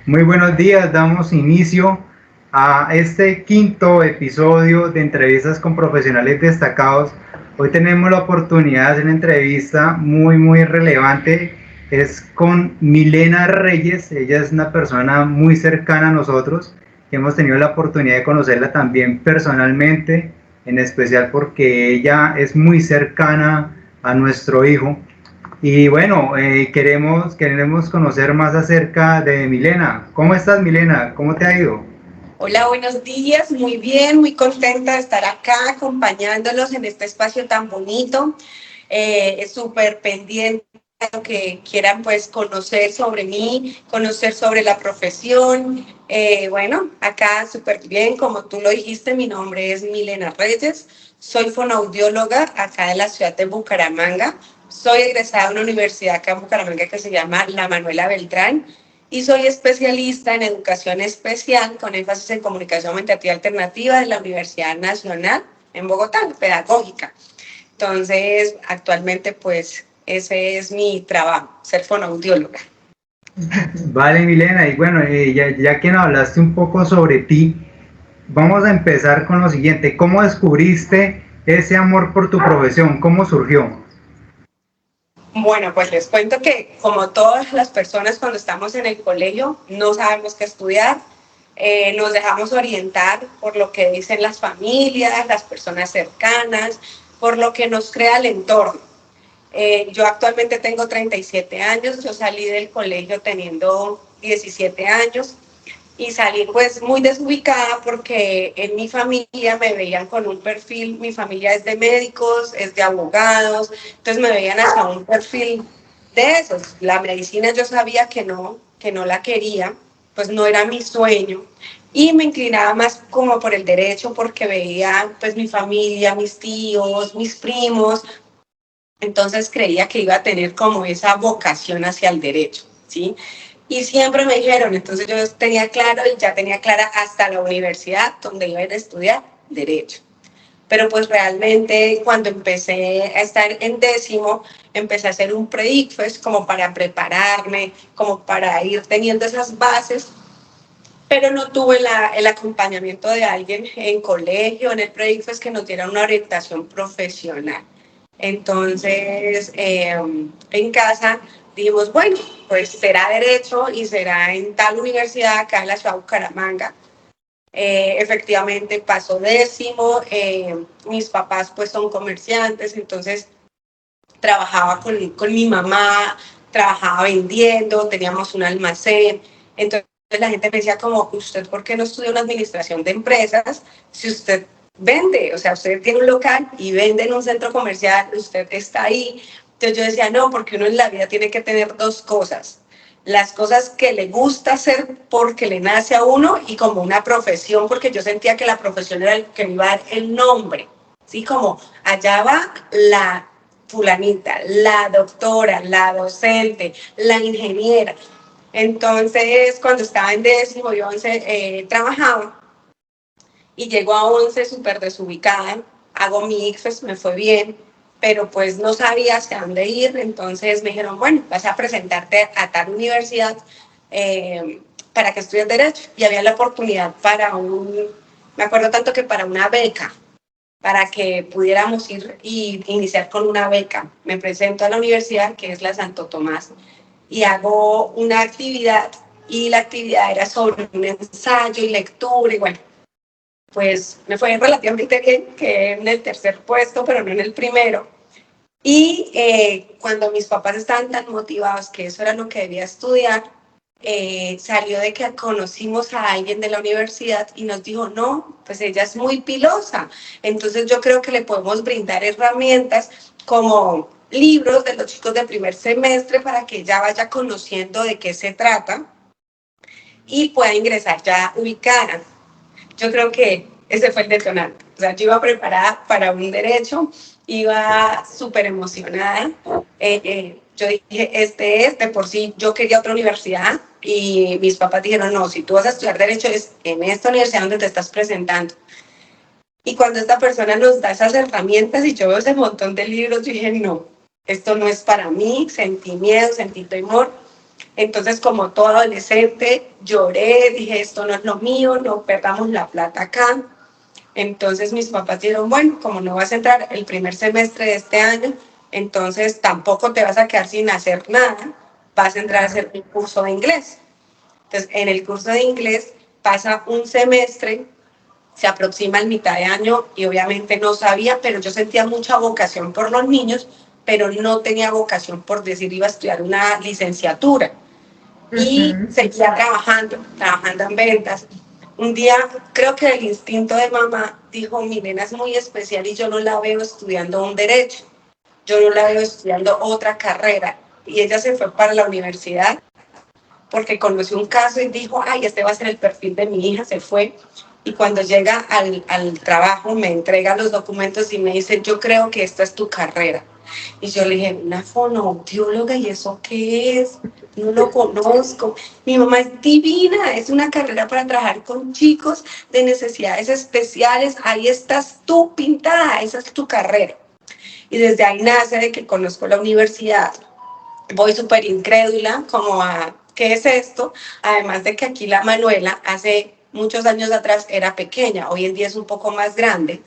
Muy buenos días, damos inicio a este quinto episodio de entrevistas con profesionales destacados. Hoy tenemos la oportunidad de hacer una entrevista muy relevante. Es con Milena Reyes. Ella es una persona muy cercana a nosotros. Hemos tenido la oportunidad de conocerla también personalmente, en especial porque ella es muy cercana a nuestro hijo. Y bueno, queremos conocer más acerca de Milena. ¿Cómo estás, Milena? ¿Cómo te ha ido? Hola, buenos días. Muy bien, muy contenta de estar acá acompañándolos en este espacio tan bonito. Súper pendiente de lo que quieran pues conocer sobre mí, conocer sobre la profesión. Bueno, acá súper bien, como tú lo dijiste, mi nombre es Milena Reyes. Soy fonoaudióloga acá de la ciudad de Bucaramanga. Soy egresada de una universidad acá en Bucaramanga que se llama La Manuela Beltrán y soy especialista en educación especial con énfasis en comunicación aumentativa alternativa de la Universidad Nacional en Bogotá, pedagógica. Entonces, actualmente, pues, ese es mi trabajo, ser fonoaudióloga. Vale, Milena, y bueno, ya que nos hablaste un poco sobre ti, vamos a empezar con lo siguiente. ¿Cómo descubriste ese amor por tu profesión? ¿Cómo surgió? Bueno, pues les cuento que como todas las personas cuando estamos en el colegio no sabemos qué estudiar, nos dejamos orientar por lo que dicen las familias, las personas cercanas, por lo que nos crea el entorno. Yo actualmente tengo 37 años, yo salí del colegio teniendo 17 años y salí pues muy desubicada porque en mi familia me veían con un perfil, mi familia es de médicos, es de abogados, entonces me veían hasta un perfil de esos. La medicina yo sabía que no la quería, pues no era mi sueño y me inclinaba más como por el derecho porque veía pues mi familia, mis tíos, mis primos, entonces creía que iba a tener como esa vocación hacia el derecho, ¿sí? Y siempre me dijeron, entonces yo tenía claro y ya tenía clara hasta la universidad donde iba a ir a estudiar derecho. Pero pues realmente cuando empecé a estar en décimo, empecé a hacer un pre-ICFES como para prepararme, como para ir teniendo esas bases, pero no tuve el acompañamiento de alguien en colegio, en el pre-ICFES que nos diera una orientación profesional. Entonces, en casa dijimos, bueno, pues será derecho y será en tal universidad acá en la ciudad de Bucaramanga. Efectivamente pasó décimo, mis papás pues son comerciantes, entonces trabajaba con mi mamá, trabajaba vendiendo, teníamos un almacén, entonces la gente me decía como, ¿usted por qué no estudia una administración de empresas si usted vende? O sea, usted tiene un local y vende en un centro comercial, usted está ahí. Entonces yo decía, no, porque uno en la vida tiene que tener dos cosas. Las cosas que le gusta hacer porque le nace a uno y como una profesión, porque yo sentía que la profesión era el que me iba a dar el nombre. ¿Sí? Como allá va la fulanita, la doctora, la docente, la ingeniera. Entonces, cuando estaba en décimo y 11, trabajaba y llego a 11 súper desubicada, hago mi ICFES, me fue bien, pero pues no sabía hacia dónde ir, entonces me dijeron, bueno, vas a presentarte a tal universidad para que estudies Derecho. Y había la oportunidad para me acuerdo tanto que para una beca, para que pudiéramos ir y iniciar con una beca. Me presento a la universidad, que es la Santo Tomás, y hago una actividad, y la actividad era sobre un ensayo y lectura, y bueno, pues me fue relativamente bien, quedé en el tercer puesto, pero no en el primero. Y cuando mis papás estaban tan motivados que eso era lo que debía estudiar, salió de que conocimos a alguien de la universidad y nos dijo, no, pues ella es muy pilosa, entonces yo creo que le podemos brindar herramientas como libros de los chicos de primer semestre para que ella vaya conociendo de qué se trata y pueda ingresar ya ubicada. Yo creo que ese fue el detonante. O sea, yo iba preparada para un derecho, iba súper emocionada. Yo dije, este es, de por sí yo quería otra universidad y mis papás dijeron, no, si tú vas a estudiar derecho es en esta universidad donde te estás presentando. Y cuando esta persona nos da esas herramientas y yo veo ese montón de libros, yo dije, no, esto no es para mí, sentí miedo, sentí temor, Entonces, como todo adolescente, lloré, dije, esto no es lo mío, no perdamos la plata acá. Entonces mis papás dijeron, bueno, como no vas a entrar el primer semestre de este año, entonces tampoco te vas a quedar sin hacer nada, vas a entrar a hacer un curso de inglés. Entonces, en el curso de inglés pasa un semestre, se aproxima el mitad de año y obviamente no sabía, pero yo sentía mucha vocación por los niños, pero no tenía vocación por decir iba a estudiar una licenciatura. Y seguía trabajando en ventas. Un día creo que el instinto de mamá dijo, mi nena es muy especial y yo no la veo estudiando un derecho, yo no la veo estudiando otra carrera. Y ella se fue para la universidad porque conoció un caso y dijo, ay, este va a ser el perfil de mi hija, se fue. Y cuando llega al trabajo me entrega los documentos y me dice, yo creo que esta es tu carrera. Y yo le dije, una fonoaudióloga, ¿y eso qué es? No lo conozco. Mi mamá es divina, es una carrera para trabajar con chicos de necesidades especiales. Ahí estás tú pintada, esa es tu carrera. Y desde ahí nace de que conozco la universidad. Voy súper incrédula, como a, ¿qué es esto? Además de que aquí la Manuela hace muchos años atrás era pequeña, hoy en día es un poco más grande.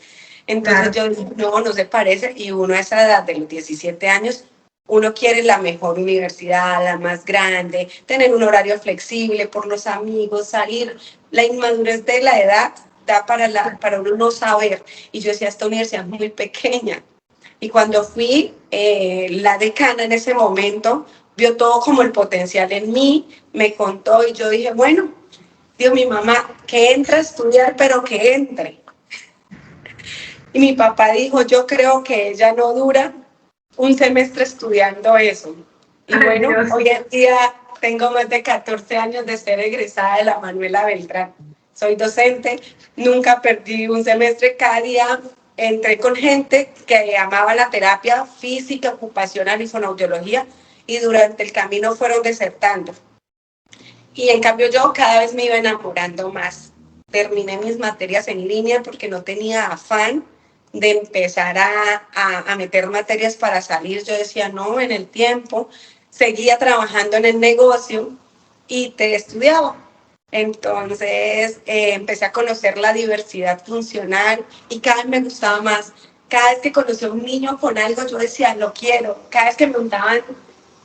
Entonces yo dije, no, no se parece, y uno a esa edad de los 17 años, uno quiere la mejor universidad, la más grande, tener un horario flexible por los amigos, salir. La inmadurez de la edad da para uno no saber. Y yo decía, esta universidad es muy pequeña. Y cuando fui, la decana en ese momento vio todo como el potencial en mí, me contó y yo dije, bueno, dijo mi mamá, que entre a estudiar, pero que entre. Y mi papá dijo, yo creo que ella no dura un semestre estudiando eso. Y bueno, hoy en día tengo más de 14 años de ser egresada de la Manuela Beltrán. Soy docente, nunca perdí un semestre, cada día entré con gente que amaba la terapia física, ocupacional y fonoaudiología, y durante el camino fueron desertando. Y en cambio yo cada vez me iba enamorando más. Terminé mis materias en línea porque no tenía afán de empezar a meter materias para salir. Yo decía, no, en el tiempo. Seguía trabajando en el negocio y te estudiaba. Entonces empecé a conocer la diversidad funcional y cada vez me gustaba más. Cada vez que conocí a un niño con algo, yo decía, lo quiero. Cada vez que me preguntaban,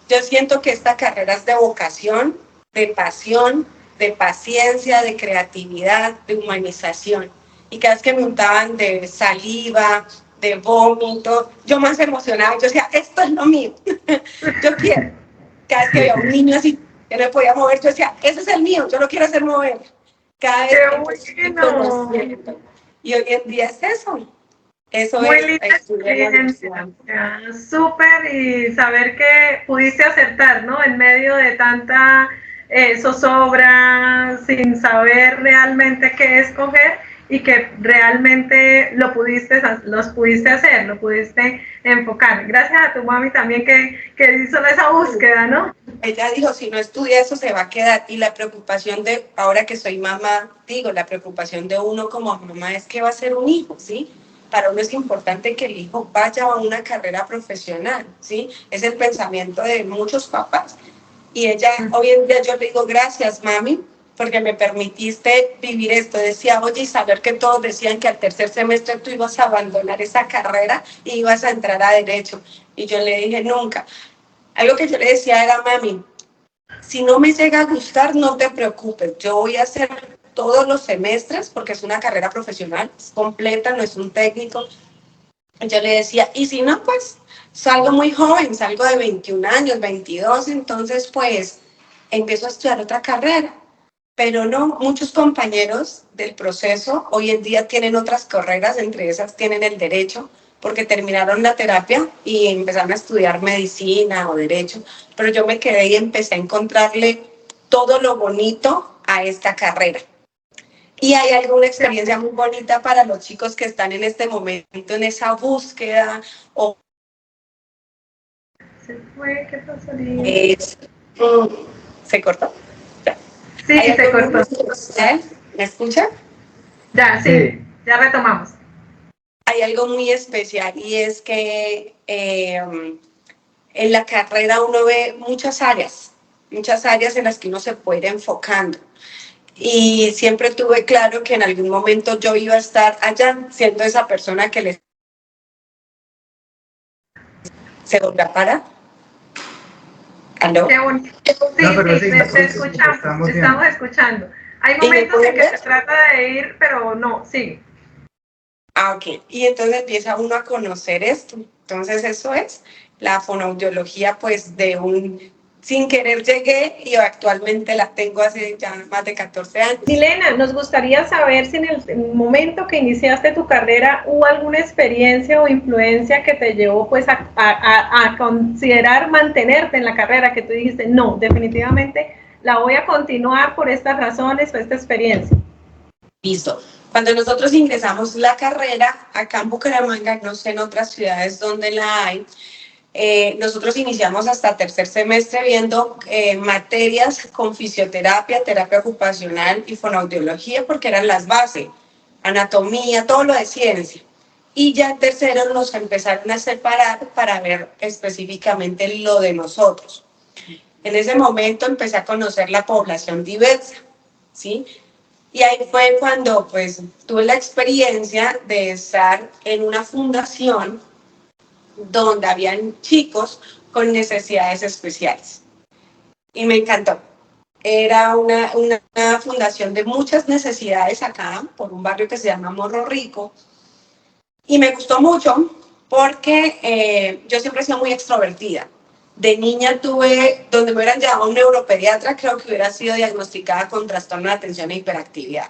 yo siento que esta carrera es de vocación, de pasión, de paciencia, de creatividad, de humanización. Y cada vez que me untaban de saliva, de vómito, yo más emocionada, yo decía, esto es lo mío, yo quiero. Cada vez que veía a un niño así, que no me podía mover, yo decía, ese es el mío, yo lo quiero hacer mover. Cada vez que conociendo. Y hoy en día es eso. Eso muy es linda estudiar la experiencia, universidad. súper, y saber que pudiste acertar, ¿no? En medio de tanta zozobra, sin saber realmente qué escoger, y que realmente los pudiste hacer, lo pudiste enfocar. Gracias a tu mami también que hizo esa búsqueda, ¿no? Ella dijo, si no estudia eso se va a quedar. Y la preocupación de, ahora que soy mamá, digo, la preocupación de uno como mamá es que va a ser un hijo, ¿sí? Para uno es importante que el hijo vaya a una carrera profesional, ¿sí? Es el pensamiento de muchos papás. Y ella, hoy en día yo le digo, gracias, mami, porque me permitiste vivir esto. Decía, oye, y saber que todos decían que al tercer semestre tú ibas a abandonar esa carrera y ibas a entrar a derecho. Y yo le dije, nunca. Algo que yo le decía era, mami, si no me llega a gustar, no te preocupes. Yo voy a hacer todos los semestres porque es una carrera profesional, es completa, no es un técnico. Yo le decía, y si no, pues salgo muy joven, salgo de 21 años, 22, entonces pues empiezo a estudiar otra carrera. Pero no, muchos compañeros del proceso hoy en día tienen otras carreras, entre esas tienen el derecho, porque terminaron la terapia y empezaron a estudiar medicina o derecho, pero yo me quedé y empecé a encontrarle todo lo bonito a esta carrera. Y hay alguna experiencia muy bonita para los chicos que están en este momento en esa búsqueda o Se fue, ¿qué pasó? se cortó. Sí, se cortó. ¿Me escucha? Ya, sí, ya retomamos. Hay algo muy especial y es que en la carrera uno ve muchas áreas. muchas áreas en las que uno se puede ir enfocando. Y siempre tuve claro que en algún momento yo iba a estar allá, siendo esa persona que les se volverá para. ¿Aló? Qué bonito. Sí, No, pero sí, sí, te nosotros escuchamos, estamos bien. estamos escuchando. Hay ¿Y me momentos en pueden que se ver? trata de ir, pero no, sí. Ah, ok. Y entonces empieza uno a conocer esto. Entonces eso es la fonoaudiología, pues de un... Sin querer llegué y actualmente la tengo hace ya más de 14 años. Milena, nos gustaría saber si en el momento que iniciaste tu carrera hubo alguna experiencia o influencia que te llevó pues a considerar mantenerte en la carrera, que tú dijiste, no, definitivamente la voy a continuar por estas razones o esta experiencia. Listo. Cuando nosotros ingresamos la carrera, acá en Bucaramanga, no sé en otras ciudades donde la hay, nosotros iniciamos hasta tercer semestre viendo materias con fisioterapia, terapia ocupacional y fonoaudiología, porque eran las bases, anatomía, todo lo de ciencia. Y ya en tercero nos empezaron a separar para ver específicamente lo de nosotros. En ese momento empecé a conocer la población diversa, ¿sí? Y ahí fue cuando pues tuve la experiencia de estar en una fundación donde habían chicos con necesidades especiales. Y me encantó. Era una fundación de muchas necesidades acá, por un barrio que se llama Morro Rico. Y me gustó mucho porque yo siempre he sido muy extrovertida. De niña tuve, donde me hubieran llevado a un neuropediatra, creo que hubiera sido diagnosticada con trastorno de atención e hiperactividad.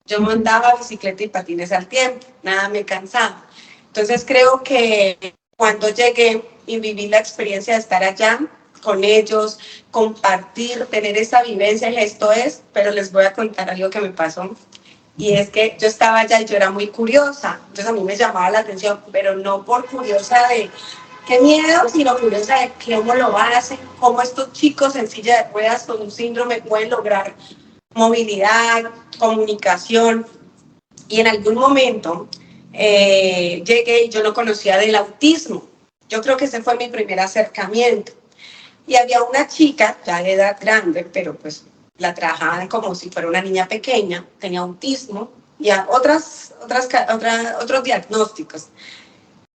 Yo montaba bicicleta y patines al tiempo, nada me cansaba. Entonces creo que cuando llegué y viví la experiencia de estar allá con ellos, compartir, tener esa vivencia, y esto es, pero les voy a contar algo que me pasó. Y es que yo estaba allá y yo era muy curiosa, entonces a mí me llamaba la atención, pero no por curiosa de qué miedo, sino curiosa de cómo lo hacen, cómo estos chicos en silla de ruedas con un síndrome pueden lograr movilidad, comunicación. Y en algún momento llegué y yo no conocía del autismo. Yo creo que ese fue mi primer acercamiento. Y había una chica, ya de edad grande, pero pues la trabajaban como si fuera una niña pequeña, tenía autismo y otros diagnósticos.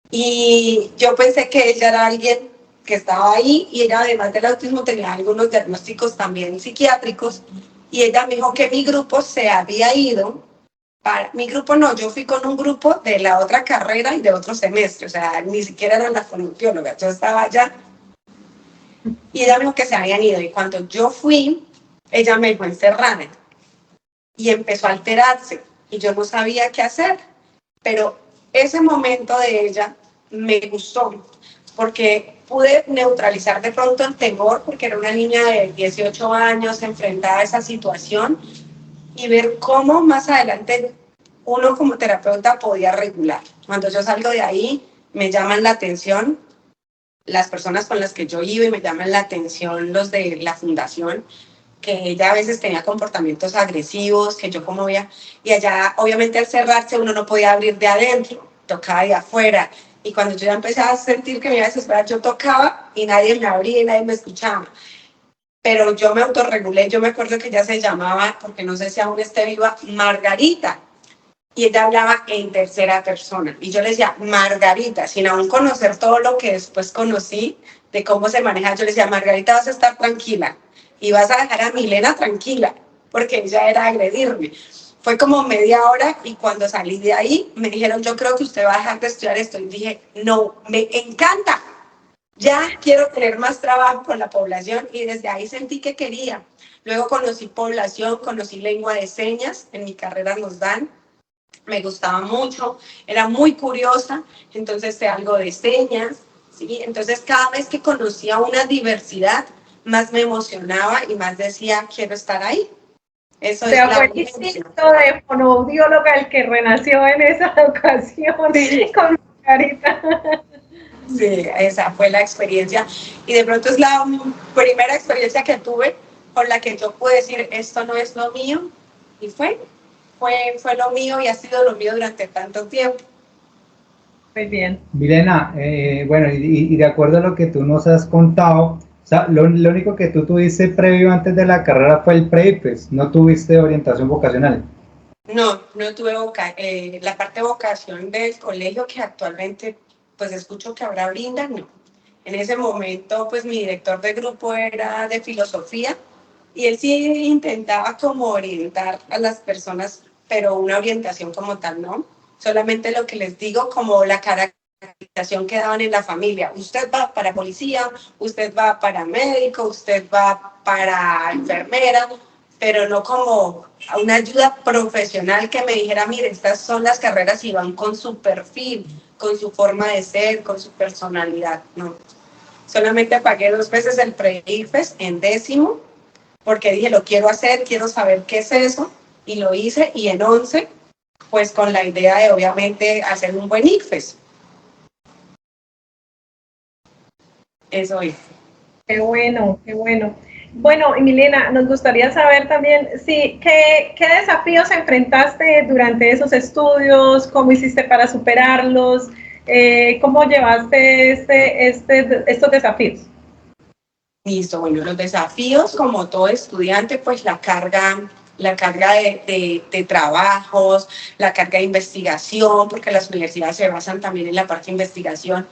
Y yo pensé que ella era alguien que estaba ahí y ella además del autismo tenía algunos diagnósticos también psiquiátricos y ella me dijo que mi grupo se había ido mi grupo no, yo fui con un grupo de la otra carrera y de otro semestre, o sea, ni siquiera eran las fonoaudiólogas, yo estaba allá y ella me dijo que se habían ido y cuando yo fui, ella me dejó encerrada y empezó a alterarse y yo no sabía qué hacer, pero ese momento de ella me gustó porque pude neutralizar de pronto el temor porque era una niña de 18 años enfrentada a esa situación y ver cómo más adelante uno como terapeuta podía regular. Cuando yo salgo de ahí, me llaman la atención las personas con las que yo iba y me llaman la atención los de la fundación, que ella a veces tenía comportamientos agresivos, que yo como veía, y allá obviamente al cerrarse uno no podía abrir de adentro, tocaba de afuera, y cuando yo ya empezaba a sentir que me iba a desesperar, yo tocaba y nadie me abría y nadie me escuchaba. Pero yo me autorregulé, yo me acuerdo que ella se llamaba, porque no sé si aún esté viva, Margarita, y ella hablaba en tercera persona, y yo le decía, Margarita, sin aún conocer todo lo que después conocí de cómo se maneja, yo le decía, Margarita, vas a estar tranquila, y vas a dejar a Milena tranquila, porque ella era agredirme. Fue como media hora, y cuando salí de ahí, me dijeron, yo creo que usted va a dejar de estudiar esto, y dije, no, me encanta, ya quiero tener más trabajo con la población y desde ahí sentí que quería. Luego conocí población, conocí lengua de señas, en mi carrera nos dan, me gustaba mucho, era muy curiosa, entonces sé algo de señas, ¿sí? Entonces cada vez que conocía una diversidad, más me emocionaba y más decía, quiero estar ahí. Eso O es sea, la fue el instinto de fonoaudióloga el que renació en esa ocasión sí. con Margarita. Sí, esa fue la experiencia y de pronto es la primera experiencia que tuve con la que yo pude decir esto no es lo mío y fue lo mío y ha sido lo mío durante tanto tiempo. Muy bien. Milena, bueno, y de acuerdo a lo que tú nos has contado, O sea, lo único que tú tuviste previo antes de la carrera fue el pre-ICFES, no tuviste orientación vocacional. No, no tuve la parte de vocación del colegio que actualmente pues escucho que ahora brindan, no. En ese momento pues mi director de grupo era de filosofía y él sí intentaba como orientar a las personas, pero una orientación como tal, ¿no? Solamente lo que les digo como la caracterización que daban en la familia. Usted va para policía, usted va para médico, usted va para enfermera, pero no como a una ayuda profesional que me dijera, mire, estas son las carreras y van con su perfil, con su forma de ser, con su personalidad, no. Solamente pagué 2 veces el pre-ICFES en 10º, porque dije, lo quiero hacer, quiero saber qué es eso, y lo hice, y en 11, pues con la idea de obviamente hacer un buen ICFES. Eso hice. Qué bueno, qué bueno. Bueno, y Milena, nos gustaría saber también, sí, ¿qué desafíos enfrentaste durante esos estudios? ¿Cómo hiciste para superarlos? ¿Cómo llevaste estos desafíos? Listo, bueno, los desafíos, como todo estudiante, pues la carga de trabajos, la carga de investigación, porque las universidades se basan también en la parte de investigación.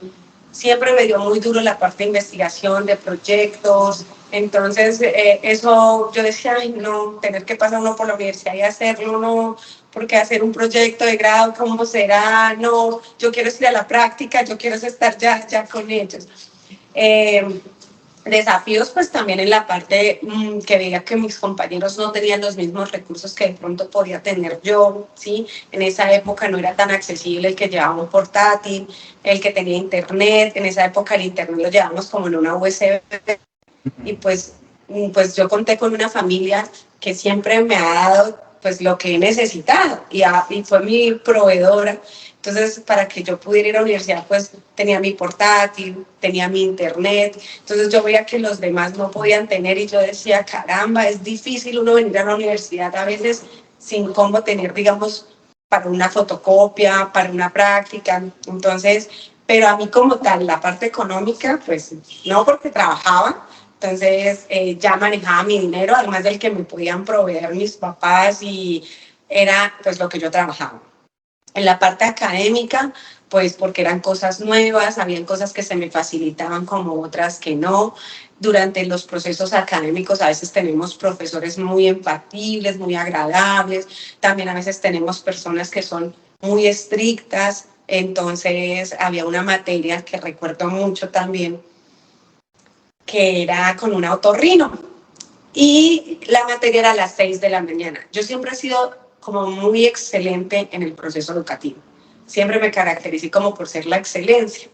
Siempre me dio muy duro la parte de investigación, de proyectos. Entonces, eso yo decía, ay, no, tener que pasar uno por la universidad y hacerlo, no, porque hacer un proyecto de grado, ¿cómo será? No, yo quiero ir a la práctica, yo quiero estar ya con ellos. Desafíos pues también en la parte que veía que mis compañeros no tenían los mismos recursos que de pronto podía tener yo, ¿sí? En esa época no era tan accesible el que llevaba un portátil, el que tenía internet, en esa época el internet lo llevábamos como en una USB y pues yo conté con una familia que siempre me ha dado pues lo que he necesitado y fue mi proveedora. Entonces, para que yo pudiera ir a la universidad, pues tenía mi portátil, tenía mi internet. Entonces yo veía que los demás no podían tener y yo decía, caramba, es difícil uno venir a la universidad a veces sin cómo tener, digamos, para una fotocopia, para una práctica. Entonces, pero a mí como tal, la parte económica, pues no, porque trabajaba. Entonces ya manejaba mi dinero, además del que me podían proveer mis papás y era pues lo que yo trabajaba. En la parte académica, pues porque eran cosas nuevas, habían cosas que se me facilitaban como otras que no. Durante los procesos académicos a veces tenemos profesores muy empatibles, muy agradables, también a veces tenemos personas que son muy estrictas, entonces había una materia que recuerdo mucho también, que era con un otorrino y la materia era a las 6 de la mañana. Yo siempre he sido como muy excelente en el proceso educativo. Siempre me caractericé como por ser la excelencia.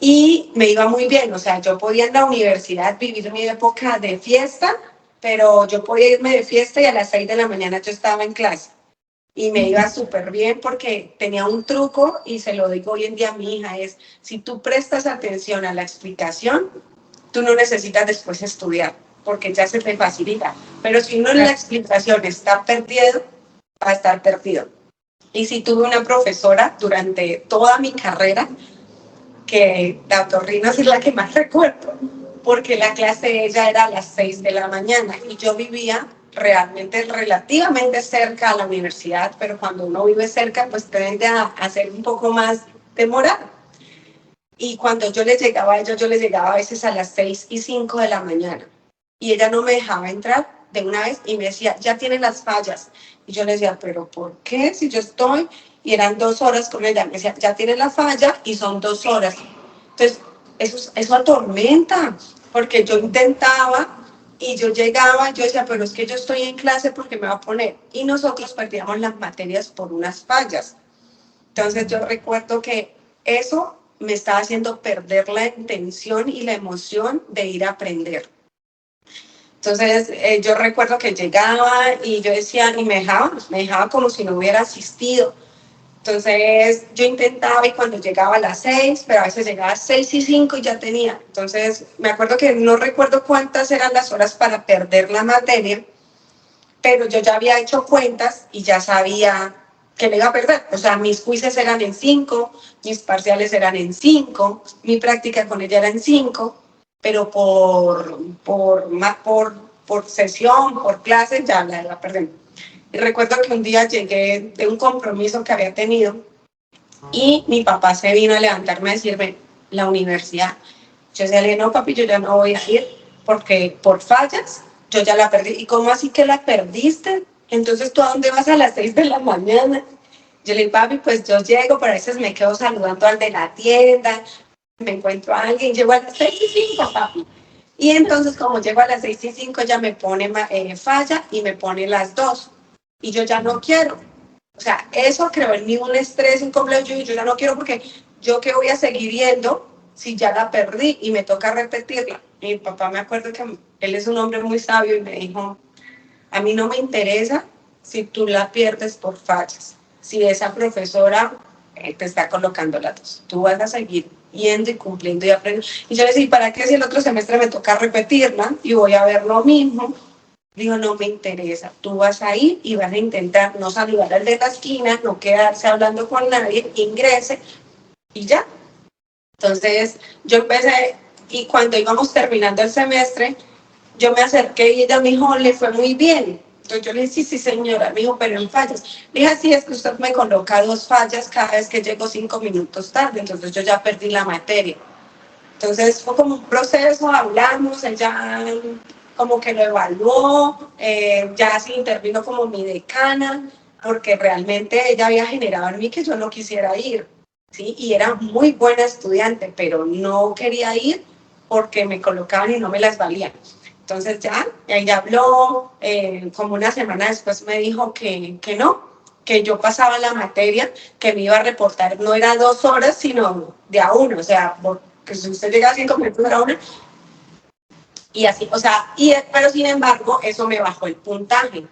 Y me iba muy bien, o sea, yo podía en la universidad vivir mi época de fiesta, pero yo podía irme de fiesta y a las 6 de la mañana yo estaba en clase. Y me iba súper bien porque tenía un truco y se lo digo hoy en día a mi hija, es si tú prestas atención a la explicación, tú no necesitas después estudiar porque ya se te facilita. Pero si uno en la explicación está perdido, va a estar perdido. Y sí tuve una profesora durante toda mi carrera, que la otorrino es la que más recuerdo, porque la clase de ella era a las 6 de la mañana y yo vivía realmente relativamente cerca a la universidad, pero cuando uno vive cerca, pues tiende a ser un poco más demorado. Y cuando yo les llegaba a ellos, yo les llegaba a veces a las 6:05 de la mañana. Y ella no me dejaba entrar de una vez y me decía, ya tienen las fallas. Y yo le decía, ¿pero por qué? Si yo estoy, y eran 2 horas con ella, me decía, ya tienen la falla y son 2 horas. Entonces, eso atormenta, porque yo intentaba y yo llegaba, yo decía, pero es que yo estoy en clase porque me va a poner. Y nosotros perdíamos las materias por unas fallas. Entonces, yo recuerdo que eso me estaba haciendo perder la intención y la emoción de ir a aprender. Entonces, yo recuerdo que llegaba y yo decía, y me dejaba como si no hubiera asistido. Entonces, yo intentaba y cuando llegaba a las 6, pero a veces llegaba a 6:05 y ya tenía. Entonces, me acuerdo que no recuerdo cuántas eran las horas para perder la materia, pero yo ya había hecho cuentas y ya sabía que le iba a perder. O sea, mis quizzes eran en 5, mis parciales eran en 5, mi práctica con ella era en 5. pero por sesión, por clase, ya la perdemos. Y recuerdo que un día llegué de un compromiso que había tenido y mi papá se vino a levantarme a decirme, la universidad. Yo decía, no papi, yo ya no voy a ir porque por fallas yo ya la perdí. ¿Y cómo así que la perdiste? Entonces, ¿tú a dónde vas a las 6 de la mañana? Yo le digo, papi, pues yo llego, pero a veces me quedo saludando al de la tienda, me encuentro a alguien, llego a las 6:05, papi. Y entonces, como llego a las 6:05, ya me pone falla y me pone las 2. Y yo ya no quiero. O sea, eso creó en mí un estrés, un complejo. Yo ya no quiero porque yo que voy a seguir yendo si ya la perdí y me toca repetirla. Mi papá, me acuerdo que él es un hombre muy sabio y me dijo, a mí no me interesa si tú la pierdes por fallas. Si esa profesora te está colocando las 2, tú vas a seguir yendo y cumpliendo y aprendiendo. Y yo le decía, ¿para qué si el otro semestre me toca repetirla y voy a ver lo mismo? Digo, no me interesa, tú vas a ir y vas a intentar no saludar al de la esquina, no quedarse hablando con nadie, ingrese y ya. Entonces yo empecé, y cuando íbamos terminando el semestre, yo me acerqué y ella me dijo, le fue muy bien. Entonces yo le dije, sí señora, me dijo, pero en fallas. Le dije, sí, es que usted me coloca 2 fallas cada vez que llego 5 minutos tarde, entonces yo ya perdí la materia. Entonces fue como un proceso, hablamos, ella como que lo evaluó, ya se intervino como mi decana, porque realmente ella había generado en mí que yo no quisiera ir, ¿sí? Y era muy buena estudiante, pero no quería ir porque me colocaban y no me las valían. Entonces ya, ella habló, como una semana después me dijo que no, que yo pasaba la materia, que me iba a reportar, no era 2 horas, sino de a 1, o sea, porque si usted llega a 5 minutos era 1, y así, o sea, pero sin embargo, eso me bajó el puntaje,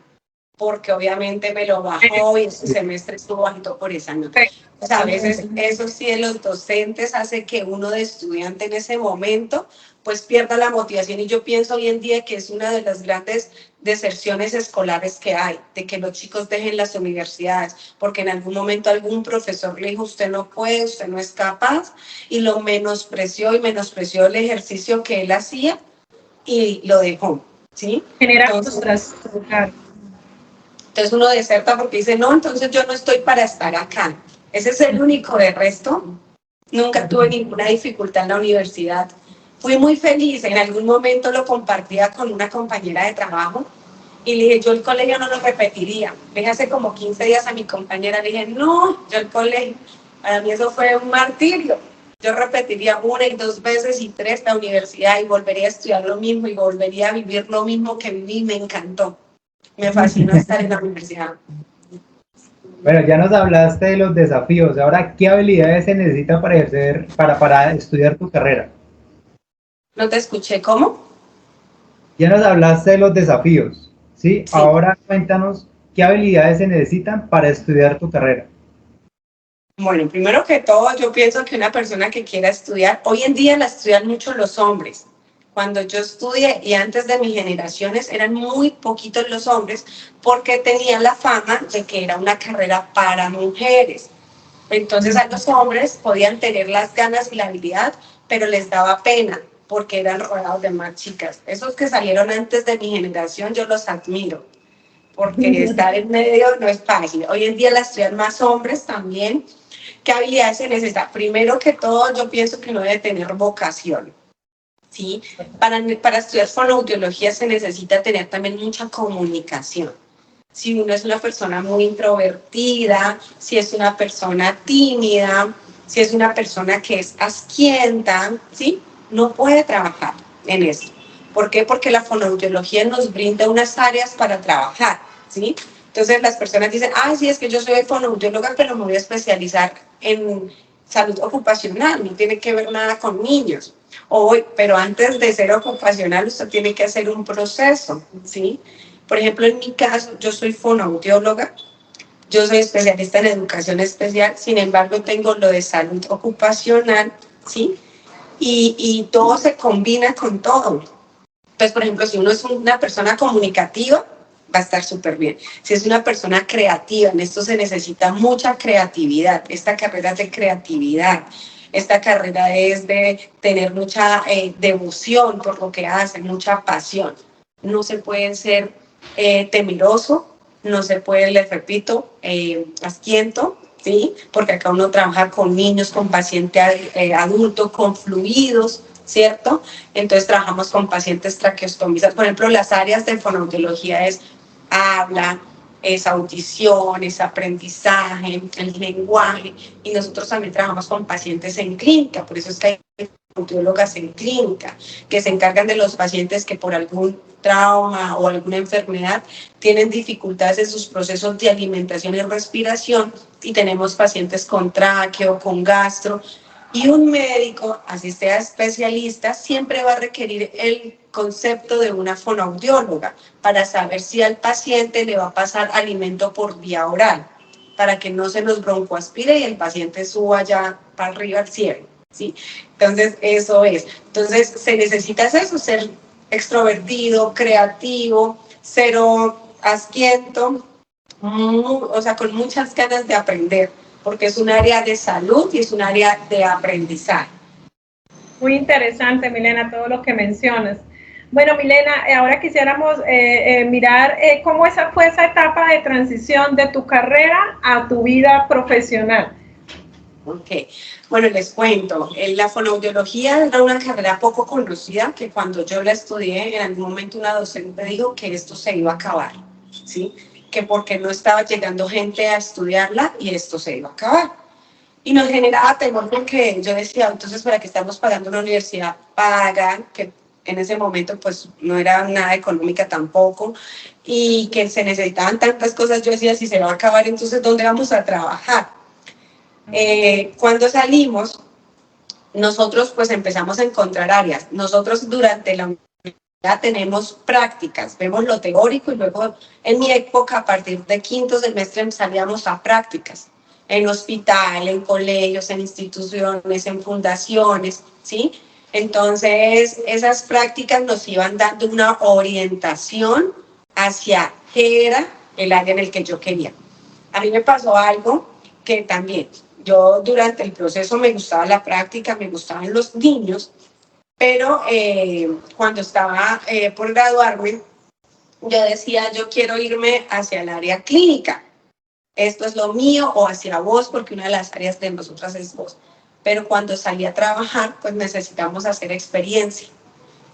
porque obviamente me lo bajó y ese semestre estuvo bajito por esa nota. O sea, a veces eso sí de los docentes hace que uno de estudiante en ese momento pues pierda la motivación, y yo pienso hoy en día que es una de las grandes deserciones escolares que hay, de que los chicos dejen las universidades, porque en algún momento algún profesor le dijo, usted no puede, usted no es capaz, y lo menospreció y menospreció el ejercicio que él hacía y lo dejó, ¿sí? Genera frustración, claro. Entonces uno deserta porque dice, no, entonces yo no estoy para estar acá. Ese es el único. De resto, nunca tuve ninguna dificultad en la universidad. Fui muy feliz, en algún momento lo compartía con una compañera de trabajo y le dije, yo el colegio no lo repetiría. Le dije hace como 15 días a mi compañera, le dije, no, yo el colegio, para mí eso fue un martirio. Yo repetiría 1 y 2 veces y 3 la universidad y volvería a estudiar lo mismo y volvería a vivir lo mismo que viví. Me encantó. Me fascinó estar en la universidad. Bueno, ya nos hablaste de los desafíos. Ahora, ¿qué habilidades se necesitan para ejercer, para estudiar tu carrera? No te escuché, ¿cómo? Ya nos hablaste de los desafíos, ¿sí? Sí. Ahora cuéntanos qué habilidades se necesitan para estudiar tu carrera. Bueno, primero que todo, yo pienso que una persona que quiera estudiar, hoy en día la estudian mucho los hombres. Cuando yo estudié y antes de mis generaciones eran muy poquitos los hombres porque tenían la fama de que era una carrera para mujeres. Entonces a los hombres podían tener las ganas y la habilidad, pero les daba pena porque eran rodeados de más chicas. Esos que salieron antes de mi generación, yo los admiro, porque estar en medio no es fácil. Hoy en día la estudian más hombres también. ¿Qué habilidades se necesita? Primero que todo, yo pienso que uno debe tener vocación, ¿sí? Para estudiar fonoaudiología se necesita tener también mucha comunicación. Si uno es una persona muy introvertida, si es una persona tímida, si es una persona que es asquienta, ¿sí? No puede trabajar en eso. ¿Por qué? Porque la fonoaudiología nos brinda unas áreas para trabajar, ¿sí? Entonces las personas dicen, sí, es que yo soy fonoaudióloga, pero me voy a especializar en salud ocupacional, no tiene que ver nada con niños. Pero antes de ser ocupacional, usted tiene que hacer un proceso, ¿sí? Por ejemplo, en mi caso, yo soy fonoaudióloga, yo soy especialista en educación especial, sin embargo, tengo lo de salud ocupacional, ¿sí? Y todo se combina con todo. Entonces, por ejemplo, si uno es una persona comunicativa, va a estar súper bien. Si es una persona creativa, en esto se necesita mucha creatividad. Esta carrera es de creatividad. Esta carrera es de tener mucha devoción por lo que hacen, mucha pasión. No se puede ser temeroso, no se puede, les repito, asquiento, ¿sí? Porque acá uno trabaja con niños, con pacientes adultos, con fluidos, ¿cierto? Entonces trabajamos con pacientes traqueostomizados. Por ejemplo, las áreas de fonoaudiología es habla, es audición, es aprendizaje, el lenguaje, y nosotros también trabajamos con pacientes en clínica, por eso es que hay audiólogas en clínica, que se encargan de los pacientes que por algún trauma o alguna enfermedad tienen dificultades en sus procesos de alimentación y respiración, y tenemos pacientes con tráqueo, con gastro, y un médico, así sea especialista, siempre va a requerir el concepto de una fonoaudióloga para saber si al paciente le va a pasar alimento por vía oral, para que no se nos broncoaspire y el paciente suba ya para arriba al cielo, ¿sí? Entonces, eso es. Entonces, se necesita eso, ser extrovertido, creativo, cero asquiento, o sea, con muchas ganas de aprender, porque es un área de salud y es un área de aprendizaje. Muy interesante, Milena, todo lo que mencionas. Bueno, Milena, ahora quisiéramos mirar cómo fue esa etapa de transición de tu carrera a tu vida profesional. Ok, bueno, les cuento, la fonoaudiología era una carrera poco conocida, que cuando yo la estudié, en algún momento una docente dijo que esto se iba a acabar, ¿sí? Que porque no estaba llegando gente a estudiarla y esto se iba a acabar. Y nos generaba temor porque yo decía, entonces, ¿para qué estamos pagando una universidad paga? Que en ese momento pues no era nada económica tampoco, y que se necesitaban tantas cosas. Yo decía, si se va a acabar, entonces, ¿dónde vamos a trabajar? Cuando salimos, nosotros pues empezamos a encontrar áreas. Nosotros durante la universidad tenemos prácticas, vemos lo teórico y luego en mi época a partir de quinto semestre salíamos a prácticas en hospital, en colegios, en instituciones, en fundaciones, ¿sí? Entonces esas prácticas nos iban dando una orientación hacia qué era el área en el que yo quería. A mí me pasó algo que también, yo durante el proceso me gustaba la práctica, me gustaban los niños, pero cuando estaba por graduarme, yo decía, yo quiero irme hacia el área clínica. Esto es lo mío, o hacia voz, porque una de las áreas de nosotras es voz. Pero cuando salí a trabajar, pues necesitamos hacer experiencia.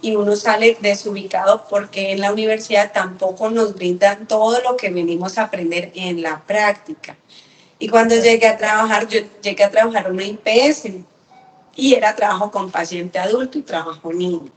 Y uno sale desubicado porque en la universidad tampoco nos brindan todo lo que venimos a aprender en la práctica. Y cuando llegué a trabajar, yo llegué a trabajar en una IPS y era trabajo con paciente adulto y trabajo niño.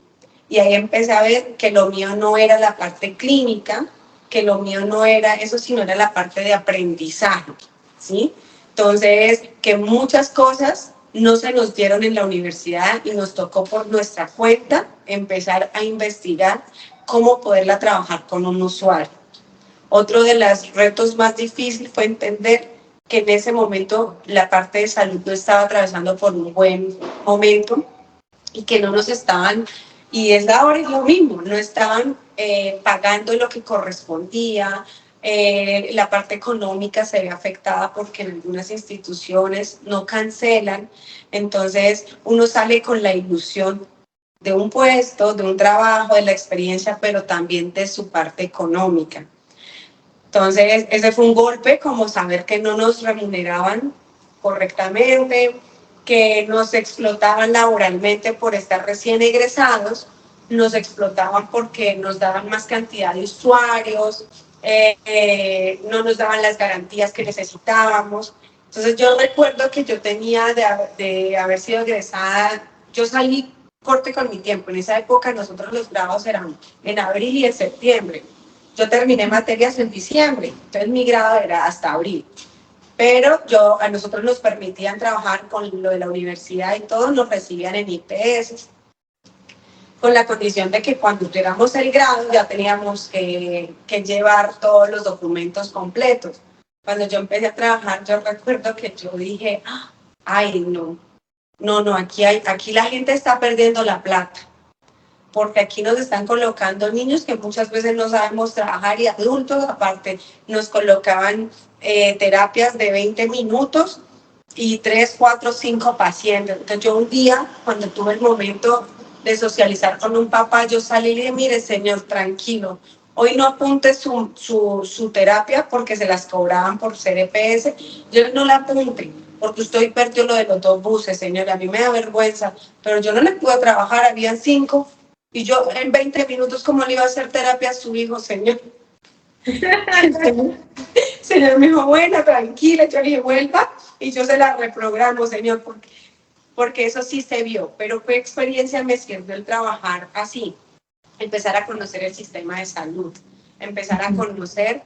Y ahí empecé a ver que lo mío no era la parte clínica, que lo mío no era eso, sino era la parte de aprendizaje, ¿sí? Entonces, que muchas cosas no se nos dieron en la universidad y nos tocó por nuestra cuenta empezar a investigar cómo poderla trabajar con un usuario. Otro de los retos más difíciles fue entender que en ese momento la parte de salud no estaba atravesando por un buen momento y que no nos estaban, y es ahora es lo mismo, no estaban pagando lo que correspondía. La parte económica se ve afectada porque en algunas instituciones no cancelan, entonces uno sale con la ilusión de un puesto, de un trabajo, de la experiencia, pero también de su parte económica. Entonces, ese fue un golpe, como saber que no nos remuneraban correctamente, que nos explotaban laboralmente por estar recién egresados, nos explotaban porque nos daban más cantidad de usuarios, no nos daban las garantías que necesitábamos. Entonces, yo recuerdo que yo tenía de haber sido egresada, yo salí corte con mi tiempo. En esa época nosotros los grados eran en abril y en septiembre. Yo terminé materias en diciembre, entonces mi grado era hasta abril. Pero a nosotros nos permitían trabajar con lo de la universidad y todo, nos recibían en IPS, con la condición de que cuando tuviéramos el grado ya teníamos que llevar todos los documentos completos. Cuando yo empecé a trabajar, yo recuerdo que yo dije, ay, no, aquí la gente está perdiendo la plata, porque aquí nos están colocando niños que muchas veces no sabemos trabajar, y adultos aparte nos colocaban terapias de 20 minutos y 3, 4, 5 pacientes. Entonces yo un día, cuando tuve el momento de socializar con un papá, yo salí y le dije, mire señor, tranquilo, hoy no apunte su terapia porque se las cobraban por ser EPS, yo no la apunte porque usted perdió lo de los 2 buses, señor, a mí me da vergüenza, pero yo no le pude trabajar, habían 5, y yo en 20 minutos, ¿cómo le iba a hacer terapia a su hijo, señor? Señor me dijo, bueno, tranquila, yo le dije, vuelva, y yo se la reprogramo, señor, porque eso sí se vio, pero fue experiencia, me sirvió el trabajar así, empezar a conocer el sistema de salud, empezar a conocer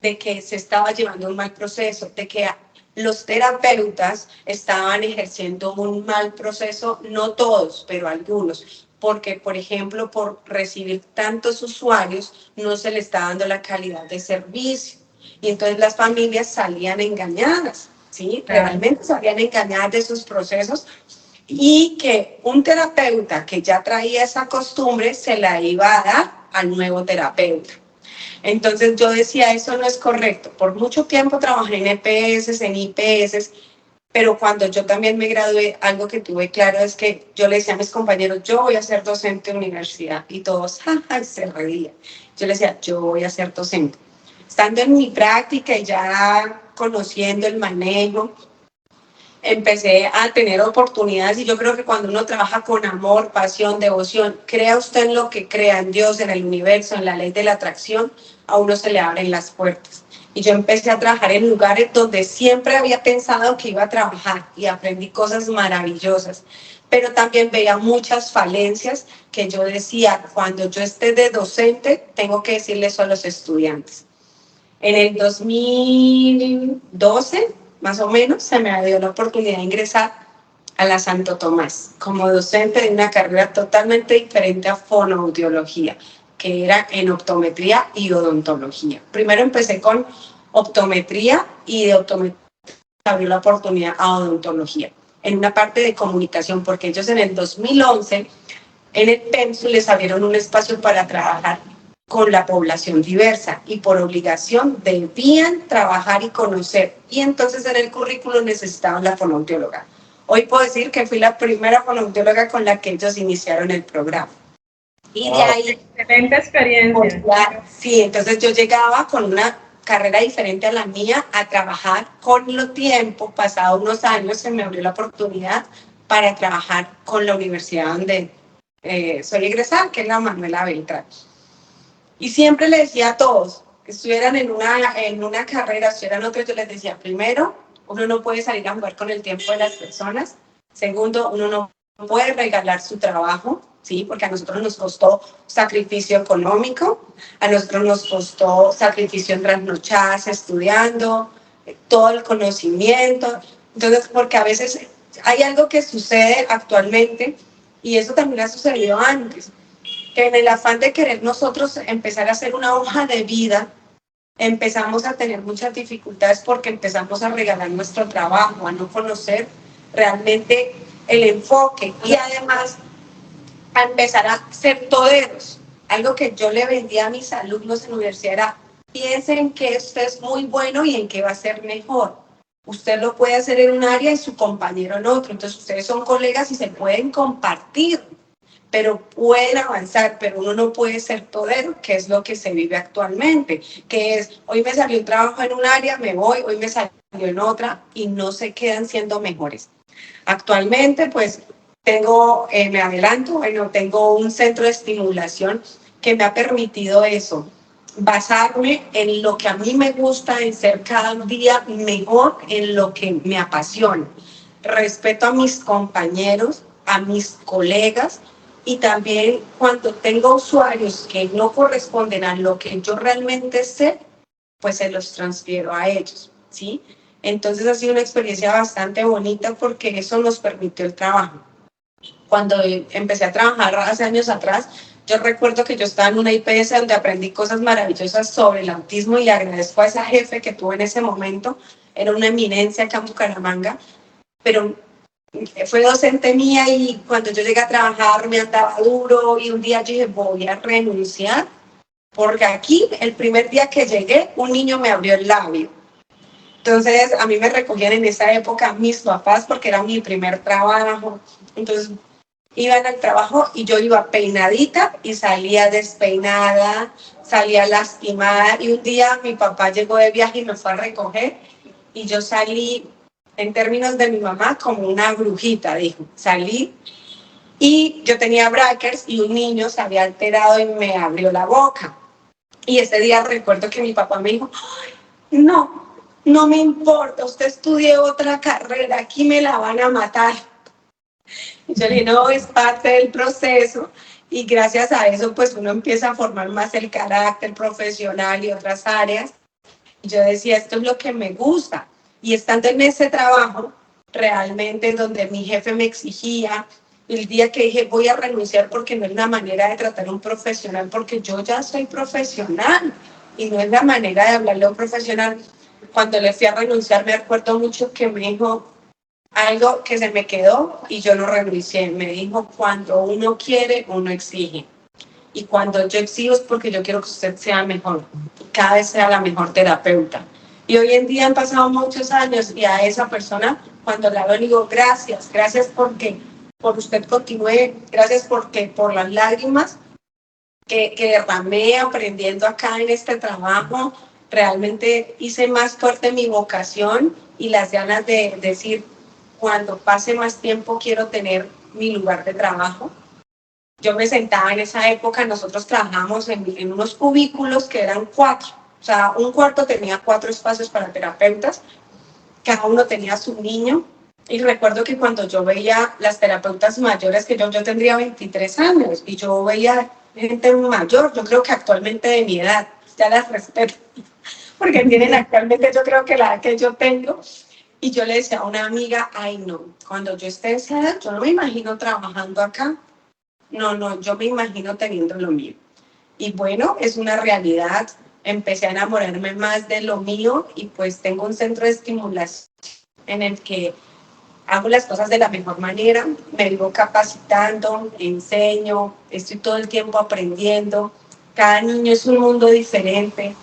de que se estaba llevando un mal proceso, de que los terapeutas estaban ejerciendo un mal proceso, no todos, pero algunos, porque, por ejemplo, por recibir tantos usuarios, no se le está dando la calidad de servicio. Y entonces las familias salían engañadas, ¿sí? Realmente salían engañadas de sus procesos y que un terapeuta que ya traía esa costumbre se la iba a dar al nuevo terapeuta. Entonces yo decía, eso no es correcto. Por mucho tiempo trabajé en EPS, en IPS, pero cuando yo también me gradué, algo que tuve claro es que yo le decía a mis compañeros, yo voy a ser docente de universidad, y todos se reían. Yo les decía, yo voy a ser docente. Estando en mi práctica y ya conociendo el manejo, empecé a tener oportunidades, y yo creo que cuando uno trabaja con amor, pasión, devoción, crea usted en lo que crea, en Dios, en el universo, en la ley de la atracción, a uno se le abren las puertas. Y yo empecé a trabajar en lugares donde siempre había pensado que iba a trabajar, y aprendí cosas maravillosas, pero también veía muchas falencias que yo decía, cuando yo esté de docente, tengo que decirle eso a los estudiantes. En el 2012, más o menos, se me dio la oportunidad de ingresar a la Santo Tomás como docente de una carrera totalmente diferente a fonoaudiología, que era en optometría y odontología. Primero empecé con optometría, y de optometría abrió la oportunidad a odontología, en una parte de comunicación, porque ellos en el 2011, en el PEMSU, les abrieron un espacio para trabajar con la población diversa, y por obligación debían trabajar y conocer, y entonces en el currículo necesitaban la fonoaudióloga. Hoy puedo decir que fui la primera fonoaudióloga con la que ellos iniciaron el programa. Y de ahí... Excelente experiencia. Sí, entonces yo llegaba con una carrera diferente a la mía a trabajar con los tiempos. Pasado unos años se me abrió la oportunidad para trabajar con la universidad donde soy egresada, que es la Manuela Beltrán. Y siempre le decía a todos que estuvieran en una carrera, estuvieran otros, yo les decía, primero, uno no puede salir a jugar con el tiempo de las personas. Segundo, uno no puede regalar su trabajo, ¿sí? Porque a nosotros nos costó sacrificio económico, a nosotros nos costó sacrificio en trasnochadas estudiando, todo el conocimiento. Entonces, porque a veces hay algo que sucede actualmente, y eso también ha sucedido antes, que en el afán de querer nosotros empezar a hacer una hoja de vida, empezamos a tener muchas dificultades porque empezamos a regalar nuestro trabajo, a no conocer realmente el enfoque, y además a empezar a ser toderos. Algo que yo le vendía a mis alumnos en la universidad era, piensen que usted es muy bueno y en qué va a ser mejor. Usted lo puede hacer en un área y su compañero en otro, entonces ustedes son colegas y se pueden compartir, pero pueden avanzar, pero uno no puede ser todero, que es lo que se vive actualmente, que es, hoy me salió un trabajo en un área, me voy, hoy me salió en otra, y no se quedan siendo mejores. Actualmente, pues, me adelanto, bueno, tengo un centro de estimulación que me ha permitido eso, basarme en lo que a mí me gusta, en ser cada día mejor en lo que me apasiona. Respeto a mis compañeros, a mis colegas, y también cuando tengo usuarios que no corresponden a lo que yo realmente sé, pues se los transfiero a ellos, ¿sí? Entonces ha sido una experiencia bastante bonita porque eso nos permitió el trabajo. Cuando empecé a trabajar hace años atrás, yo recuerdo que yo estaba en una IPS donde aprendí cosas maravillosas sobre el autismo, y le agradezco a esa jefe que tuve en ese momento, era una eminencia acá en Bucaramanga, pero fue docente mía, y cuando yo llegué a trabajar me andaba duro, y un día yo dije, voy a renunciar, porque aquí el primer día que llegué un niño me abrió el labio, Entonces, a mí me recogían en esa época mis papás porque era mi primer trabajo. Entonces, iban al trabajo y yo iba peinadita y salía despeinada, salía lastimada. Y un día mi papá llegó de viaje y me fue a recoger y yo salí, en términos de mi mamá, como una brujita, dijo. Salí y yo tenía brackers y un niño se había alterado y me abrió la boca. Y ese día recuerdo que mi papá me dijo, no, no me importa, usted estudie otra carrera, aquí me la van a matar. Y yo le dije, no, es parte del proceso y gracias a eso pues uno empieza a formar más el carácter profesional y otras áreas. Y yo decía, esto es lo que me gusta. Y estando en ese trabajo, realmente donde mi jefe me exigía, el día que dije voy a renunciar porque no es la manera de tratar a un profesional, porque yo ya soy profesional y no es la manera de hablarle a un profesional. Cuando le fui a renunciar me acuerdo mucho que me dijo algo que se me quedó y yo no renuncié. Me dijo, cuando uno quiere, uno exige. Y cuando yo exijo es porque yo quiero que usted sea mejor, cada vez sea la mejor terapeuta. Y hoy en día han pasado muchos años y a esa persona, cuando la veo, le digo, gracias, gracias porque por usted continúe, gracias porque por las lágrimas que derramé aprendiendo acá en este trabajo, realmente hice más fuerte mi vocación y las ganas de decir, cuando pase más tiempo quiero tener mi lugar de trabajo. Yo me sentaba en esa época, nosotros trabajamos en unos cubículos que eran 4, o sea, un cuarto tenía 4 espacios para terapeutas, cada uno tenía su niño, y recuerdo que cuando yo veía las terapeutas mayores, que yo tendría 23 años, y yo veía gente mayor, yo creo que actualmente de mi edad, ya las respeto, porque tienen actualmente yo creo que la edad que yo tengo, y yo le decía a una amiga, ay no, cuando yo esté de esa edad, yo no me imagino trabajando acá. No, yo me imagino teniendo lo mío. Y bueno, es una realidad. Empecé a enamorarme más de lo mío y pues tengo un centro de estimulación en el que hago las cosas de la mejor manera, me vivo capacitando, enseño, estoy todo el tiempo aprendiendo. Cada niño es un mundo diferente.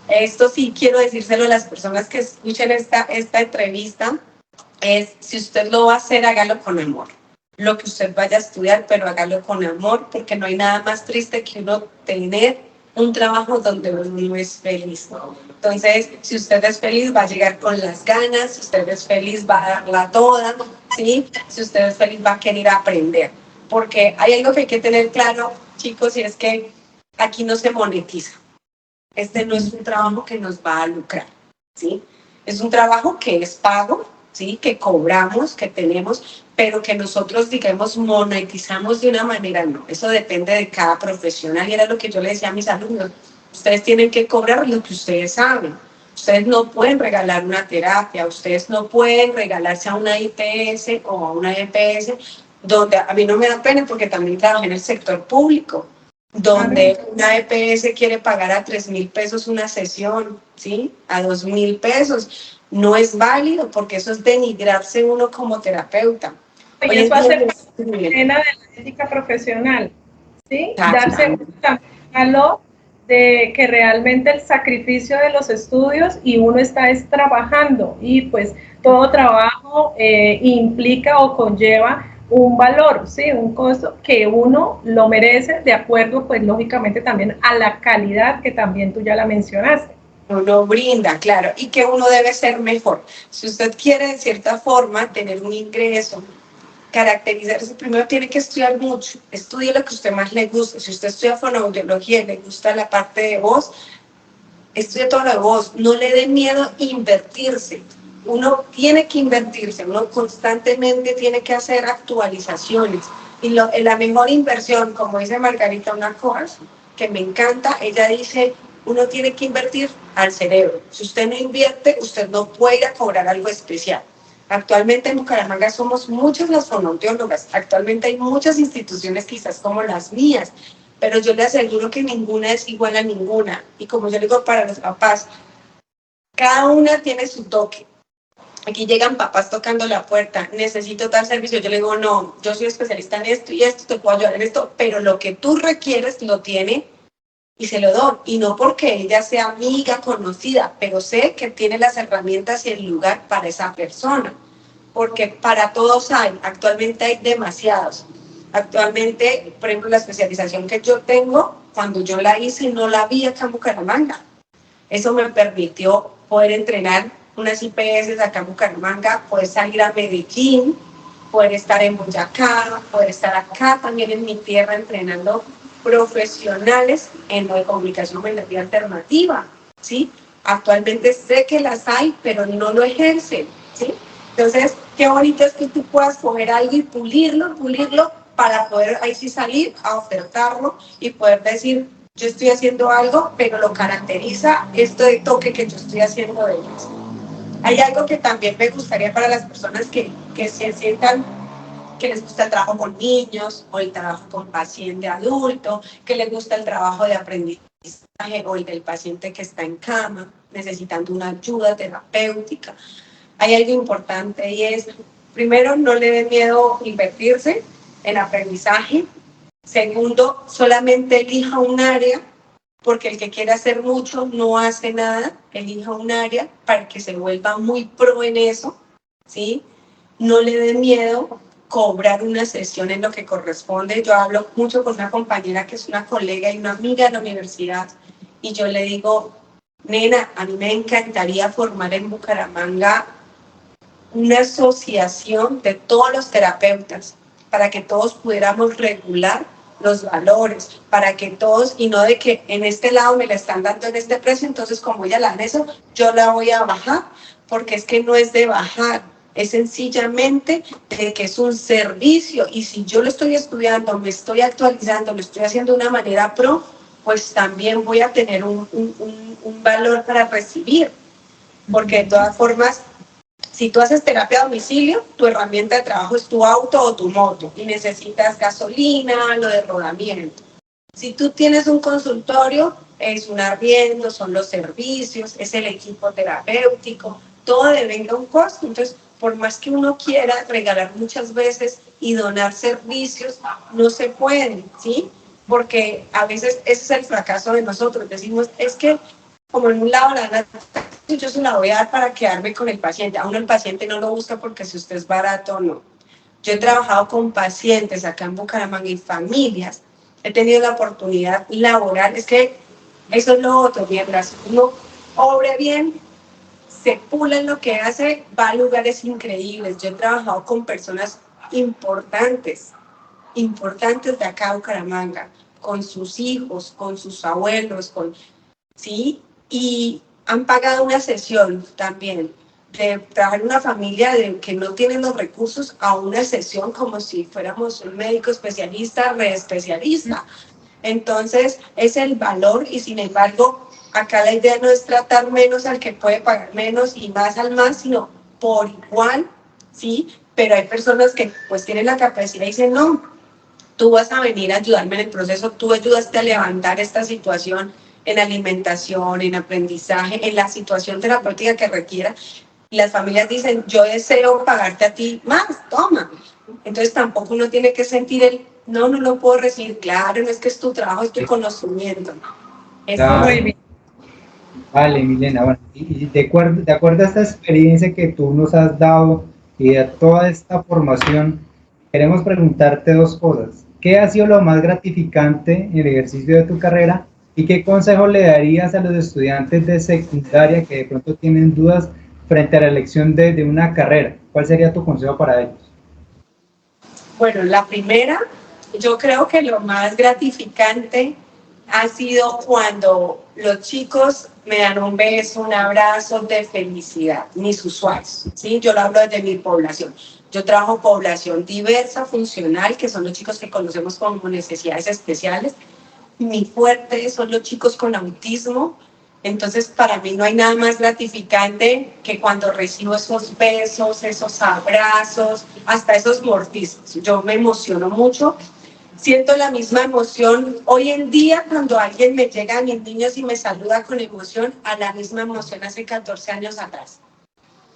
Esto sí quiero decírselo a las personas que escuchen esta entrevista, es si usted lo va a hacer, hágalo con amor. Lo que usted vaya a estudiar, pero hágalo con amor, porque no hay nada más triste que uno tener un trabajo donde uno es feliz. Entonces, si usted es feliz, va a llegar con las ganas, si usted es feliz, va a darla toda, ¿sí? Si usted es feliz, va a querer aprender. Porque hay algo que hay que tener claro, chicos, y es que aquí no se monetiza. Este no es un trabajo que nos va a lucrar, ¿sí? Es un trabajo que es pago, ¿sí? Que cobramos, que tenemos, pero que nosotros, digamos, monetizamos de una manera, no. Eso depende de cada profesional y era lo que yo le decía a mis alumnos. Ustedes tienen que cobrar lo que ustedes saben. Ustedes no pueden regalar una terapia, ustedes no pueden regalarse a una IPS o a una EPS, donde a mí no me da pena porque también trabajo en el sector público, donde una EPS quiere pagar a 3.000 pesos una sesión, ¿sí? A 2.000 pesos. No es válido porque eso es denigrarse uno como terapeuta. Y eso hace pena de la ética profesional, ¿sí? Darse cuenta de que realmente el sacrificio de los estudios y uno está trabajando y pues todo trabajo implica o conlleva un valor, ¿sí? Un costo que uno lo merece de acuerdo pues lógicamente también a la calidad que también tú ya la mencionaste. Uno brinda, claro, y que uno debe ser mejor. Si usted quiere de cierta forma tener un ingreso, caracterizarse, primero tiene que estudiar mucho, estudie lo que a usted más le gusta. Si usted estudia fonoaudiología y le gusta la parte de voz, estudie todo lo de voz, no le dé miedo invertirse. Uno tiene que invertirse, uno constantemente tiene que hacer actualizaciones. Y la mejor inversión, como dice Margarita, una cosa que me encanta, ella dice, uno tiene que invertir al cerebro. Si usted no invierte, usted no puede ir a cobrar algo especial. Actualmente en Bucaramanga somos muchas las fonoaudiólogas, actualmente hay muchas instituciones quizás como las mías, pero yo le aseguro que ninguna es igual a ninguna. Y como yo digo para los papás, cada una tiene su toque. Aquí llegan papás tocando la puerta, necesito tal servicio, yo le digo, no, yo soy especialista en esto y esto, te puedo ayudar en esto, pero lo que tú requieres lo tiene y se lo doy. Y no porque ella sea amiga, conocida, pero sé que tiene las herramientas y el lugar para esa persona. Porque para todos hay, actualmente hay demasiados. Actualmente, por ejemplo, la especialización que yo tengo, cuando yo la hice, no la vi acá en Bucaramanga. Eso me permitió poder entrenar unas IPS acá en Bucaramanga, poder salir a Medellín, poder estar en Boyacá, poder estar acá también en mi tierra entrenando profesionales en lo de comunicación mental alternativa, ¿sí? Actualmente sé que las hay, pero no lo ejercen, ¿sí? Entonces, qué bonito es que tú puedas coger algo y pulirlo para poder ahí sí salir a ofertarlo y poder decir, yo estoy haciendo algo, pero lo caracteriza esto de toque que yo estoy haciendo de ellos. Hay algo que también me gustaría para las personas que se sientan que les gusta el trabajo con niños o el trabajo con paciente adulto, que les gusta el trabajo de aprendizaje o el del paciente que está en cama necesitando una ayuda terapéutica. Hay algo importante y es, primero, no le dé miedo invertirse en aprendizaje. Segundo, solamente elija un área, porque el que quiere hacer mucho no hace nada. Elija un área para que se vuelva muy pro en eso, ¿sí? No le dé miedo cobrar una sesión en lo que corresponde. Yo hablo mucho con una compañera que es una colega y una amiga de la universidad y yo le digo, nena, a mí me encantaría formar en Bucaramanga una asociación de todos los terapeutas para que todos pudiéramos regular los valores, para que todos, y no de que en este lado me la están dando en este precio, entonces como ella la dan eso, yo la voy a bajar, porque es que no es de bajar, es sencillamente de que es un servicio, y si yo lo estoy estudiando, me estoy actualizando, lo estoy haciendo de una manera pro, pues también voy a tener un valor para recibir, porque de todas formas, si tú haces terapia a domicilio, tu herramienta de trabajo es tu auto o tu moto y necesitas gasolina, lo de rodamiento. Si tú tienes un consultorio, es un arriendo, son los servicios, es el equipo terapéutico, todo devenga un costo. Entonces, por más que uno quiera regalar muchas veces y donar servicios, no se puede, ¿sí? Porque a veces ese es el fracaso de nosotros. Decimos, es que como en un lado la dan, yo se la voy a dar para quedarme con el paciente. A uno el paciente no lo busca porque si usted es barato o no. Yo he trabajado con pacientes acá en Bucaramanga y familias. He tenido la oportunidad laboral. Es que eso es lo otro, mientras uno obre bien, se pula en lo que hace, va a lugares increíbles. Yo he trabajado con personas importantes de acá en Bucaramanga, con sus hijos, con sus abuelos, ¿sí? Y han pagado una sesión también de trabajar en una familia que no tiene los recursos a una sesión como si fuéramos un médico especialista, reespecialista. Entonces, es el valor y sin embargo, acá la idea no es tratar menos al que puede pagar menos y más al más, sino por igual, ¿sí? Pero hay personas que pues tienen la capacidad y dicen, no, tú vas a venir a ayudarme en el proceso, tú ayudaste a levantar esta situación en alimentación, en aprendizaje, en la situación terapéutica que requiera. Y las familias dicen, yo deseo pagarte a ti más, toma. Entonces tampoco uno tiene que sentir no lo puedo recibir, claro, no es que es tu trabajo, es tu conocimiento. Claro. Muy bien. Vale, Milena, bueno, y de acuerdo a esta experiencia que tú nos has dado y a toda esta formación, queremos preguntarte dos cosas. ¿Qué ha sido lo más gratificante en el ejercicio de tu carrera y qué consejo le darías a los estudiantes de secundaria que de pronto tienen dudas frente a la elección de una carrera? ¿Cuál sería tu consejo para ellos? Bueno, la primera, yo creo que lo más gratificante ha sido cuando los chicos me dan un beso, un abrazo de felicidad, mis usuarios, ¿sí? Yo lo hablo desde mi población. Yo trabajo población diversa, funcional, que son los chicos que conocemos como necesidades especiales. Mi fuerte son los chicos con autismo. Entonces, para mí no hay nada más gratificante que cuando recibo esos besos, esos abrazos, hasta esos mordiscos. Yo me emociono mucho. Siento la misma emoción hoy en día cuando alguien me llega a mis niños y me saluda con emoción, a la misma emoción hace 14 años atrás.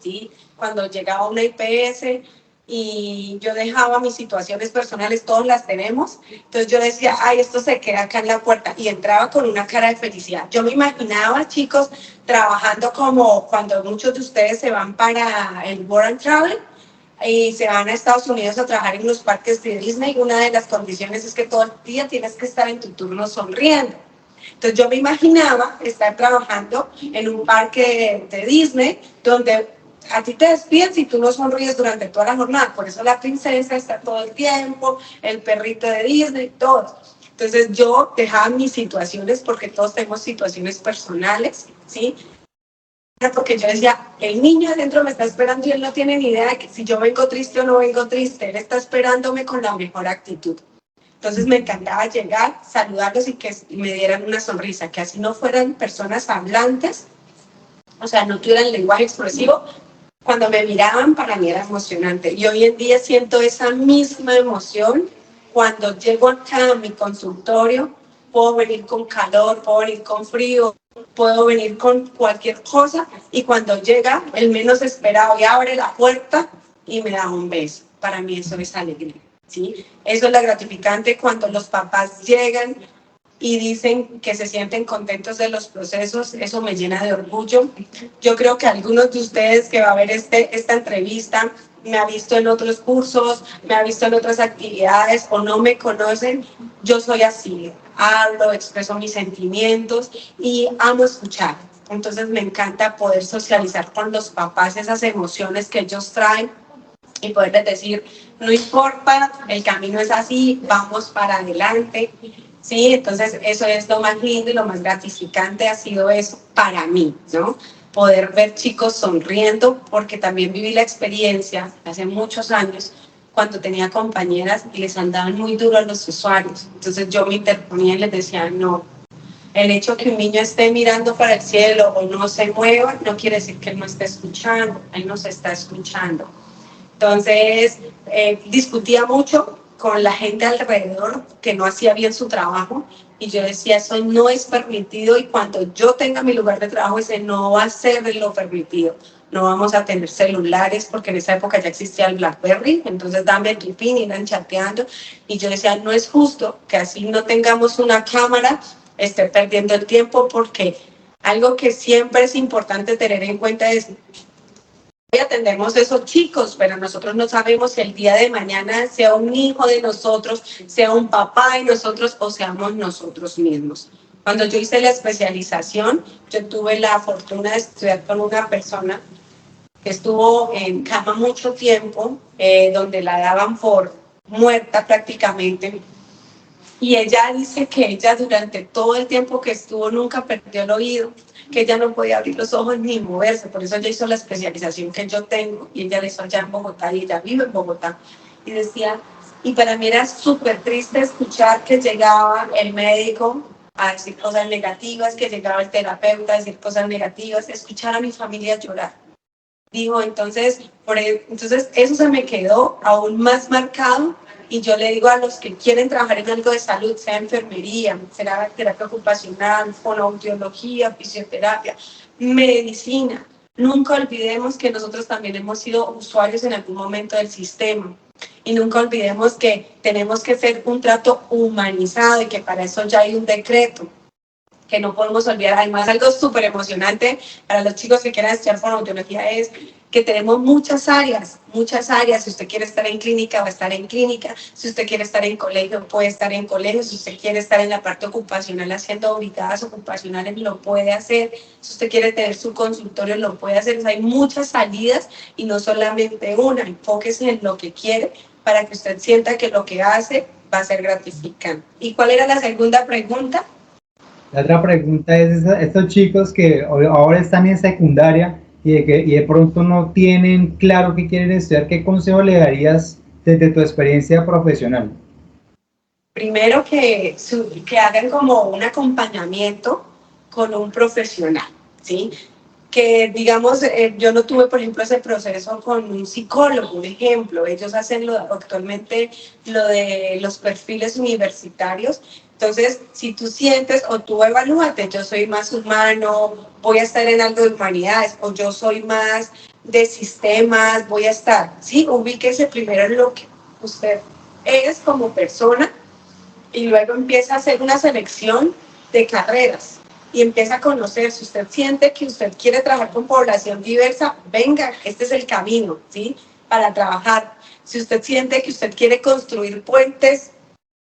¿Sí? Cuando llegaba una IPS y yo dejaba mis situaciones personales, todos las tenemos, entonces yo decía, ay, esto se queda acá en la puerta, y entraba con una cara de felicidad. Yo me imaginaba, chicos, trabajando como cuando muchos de ustedes se van para el World and Travel, y se van a Estados Unidos a trabajar en los parques de Disney. Una de las condiciones es que todo el día tienes que estar en tu turno sonriendo. Entonces yo me imaginaba estar trabajando en un parque de Disney donde a ti te despiden si tú no sonríes durante toda la jornada. Por eso la princesa está todo el tiempo, el perrito de Disney, todo. Entonces yo dejaba mis situaciones, porque todos tenemos situaciones personales, ¿sí? Porque yo decía, el niño adentro me está esperando y él no tiene ni idea de que si yo vengo triste o no vengo triste, él está esperándome con la mejor actitud. Entonces me encantaba llegar, saludarlos y que me dieran una sonrisa, que así no fueran personas hablantes, o sea, no tuvieran lenguaje expresivo. Cuando me miraban, para mí era emocionante. Y hoy en día siento esa misma emoción cuando llego acá a mi consultorio. Puedo venir con calor, puedo venir con frío, puedo venir con cualquier cosa, y cuando llega el menos esperado y abre la puerta y me da un beso, para mí eso es alegría, ¿sí? Eso es lo gratificante cuando los papás llegan y dicen que se sienten contentos de los procesos. Eso me llena de orgullo. Yo creo que algunos de ustedes que va a ver esta entrevista me ha visto en otros cursos, me ha visto en otras actividades o no me conocen. Yo soy así, hablo, expreso mis sentimientos y amo escuchar. Entonces me encanta poder socializar con los papás esas emociones que ellos traen y poderles decir, no importa, el camino es así, vamos para adelante. Sí, entonces eso es lo más lindo y lo más gratificante ha sido eso para mí, ¿no? Poder ver chicos sonriendo, porque también viví la experiencia hace muchos años cuando tenía compañeras y les andaban muy duro a los usuarios. Entonces yo me interponía y les decía, no, el hecho que un niño esté mirando para el cielo o no se mueva no quiere decir que él no esté escuchando, él nos está escuchando. Entonces discutía mucho con la gente alrededor que no hacía bien su trabajo, y yo decía, eso no es permitido, y cuando yo tenga mi lugar de trabajo ese no va a ser lo permitido. No vamos a tener celulares, porque en esa época ya existía el BlackBerry, entonces dame tu pin, irán chateando, y yo decía, no es justo que así no tengamos una cámara, esté perdiendo el tiempo, porque algo que siempre es importante tener en cuenta es, hoy atendemos a esos chicos, pero nosotros no sabemos si el día de mañana sea un hijo de nosotros, sea un papá de nosotros o seamos nosotros mismos. Cuando yo hice la especialización, yo tuve la fortuna de estudiar con una persona que estuvo en cama mucho tiempo, donde la daban por muerta prácticamente. Y ella dice que ella durante todo el tiempo que estuvo nunca perdió el oído, que ella no podía abrir los ojos ni moverse. Por eso ella hizo la especialización que yo tengo, y ella la hizo allá en Bogotá, y ella vive en Bogotá. Y decía, y para mí era súper triste escuchar que llegaba el médico a decir cosas negativas, que llegaba el terapeuta a decir cosas negativas, escuchar a mi familia llorar. Dijo, entonces eso se me quedó aún más marcado. Y yo le digo a los que quieren trabajar en algo de salud, sea enfermería, sea terapia ocupacional, fonoaudiología, fisioterapia, medicina, nunca olvidemos que nosotros también hemos sido usuarios en algún momento del sistema. Y nunca olvidemos que tenemos que hacer un trato humanizado, y que para eso ya hay un decreto que no podemos olvidar. Además, algo súper emocionante para los chicos que quieran estudiar fonoaudiología es que tenemos muchas áreas. Si usted quiere estar en clínica, va a estar en clínica. Si usted quiere estar en colegio, puede estar en colegio. Si usted quiere estar en la parte ocupacional haciendo brigadas ocupacionales, lo puede hacer. Si usted quiere tener su consultorio, lo puede hacer. O sea, hay muchas salidas y no solamente una. Enfóquese en lo que quiere para que usted sienta que lo que hace va a ser gratificante. ¿Y cuál era la segunda pregunta? La otra pregunta es, estos chicos que ahora están en secundaria y de pronto no tienen claro qué quieren estudiar, ¿qué consejo le darías desde tu experiencia profesional? Primero que hagan como un acompañamiento con un profesional, ¿sí? Que digamos, yo no tuve, por ejemplo, ese proceso con un psicólogo, un ejemplo. Ellos hacen actualmente lo de los perfiles universitarios. Entonces, si tú sientes o tú evalúate, yo soy más humano, voy a estar en algo de humanidades, o yo soy más de sistemas, voy a estar, ¿sí? Ubíquese primero en lo que usted es como persona y luego empieza a hacer una selección de carreras y empieza a conocer. Si usted siente que usted quiere trabajar con población diversa, venga, este es el camino, ¿sí? Para trabajar. Si usted siente que usted quiere construir puentes,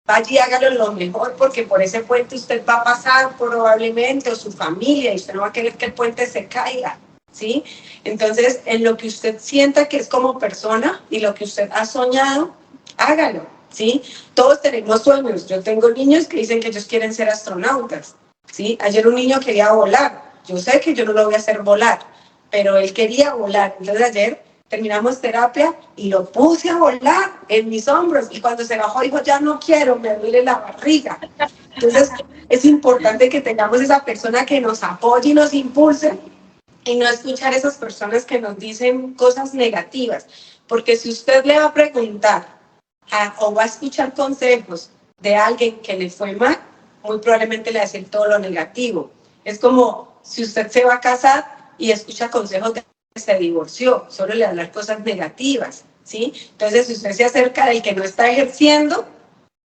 vaya y hágalo lo mejor, porque por ese puente usted va a pasar probablemente, o su familia, y usted no va a querer que el puente se caiga, ¿sí? Entonces, en lo que usted sienta que es como persona y lo que usted ha soñado, hágalo, ¿sí? Todos tenemos sueños. Yo tengo niños que dicen que ellos quieren ser astronautas, ¿sí? Ayer un niño quería volar. Yo sé que yo no lo voy a hacer volar, pero él quería volar. Entonces ayer terminamos terapia y lo puse a volar en mis hombros, y cuando se bajó dijo, ya no quiero, me duele la barriga. Entonces es importante que tengamos esa persona que nos apoye y nos impulse, y no escuchar a esas personas que nos dicen cosas negativas, porque si usted le va a preguntar o va a escuchar consejos de alguien que le fue mal, muy probablemente le va a decir todo lo negativo. Es como si usted se va a casar y escucha consejos de que se divorció, solo le va a hablar cosas negativas, ¿sí? Entonces, si usted se acerca del que no está ejerciendo,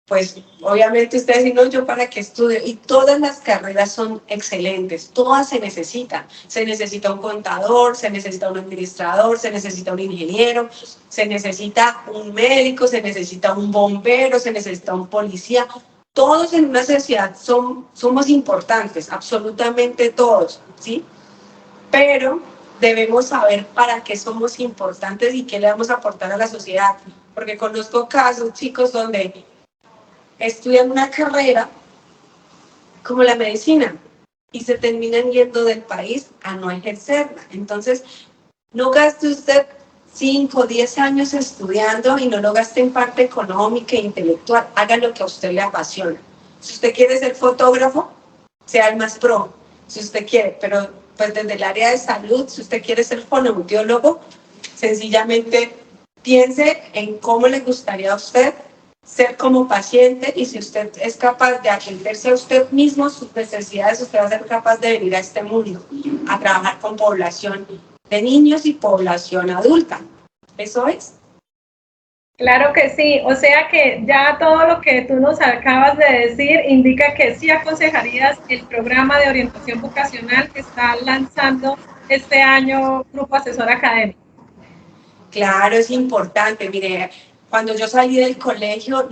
pues obviamente usted dice, no, yo para qué estudio. Y todas las carreras son excelentes, todas se necesitan. Se necesita un contador, se necesita un administrador, se necesita un ingeniero, se necesita un médico, se necesita un bombero, se necesita un policía. Todos en una sociedad somos importantes, absolutamente todos, ¿sí? Pero debemos saber para qué somos importantes y qué le vamos a aportar a la sociedad. Porque conozco casos, chicos, donde estudian una carrera como la medicina y se terminan yendo del país a no ejercerla. Entonces, no gaste usted 5 o 10 años estudiando y no lo gaste en parte económica e intelectual. Haga lo que a usted le apasiona. Si usted quiere ser fotógrafo, sea el más pro, si usted quiere, pero pues desde el área de salud, si usted quiere ser fonoaudiólogo, sencillamente piense en cómo le gustaría a usted ser como paciente, y si usted es capaz de atenderse a usted mismo, sus necesidades, usted va a ser capaz de venir a este mundo a trabajar con población de niños y población adulta. Eso es. Claro que sí, o sea que ya todo lo que tú nos acabas de decir indica que sí aconsejarías el programa de orientación vocacional que está lanzando este año Grupo Asesor Académico. Claro, es importante. Mire, cuando yo salí del colegio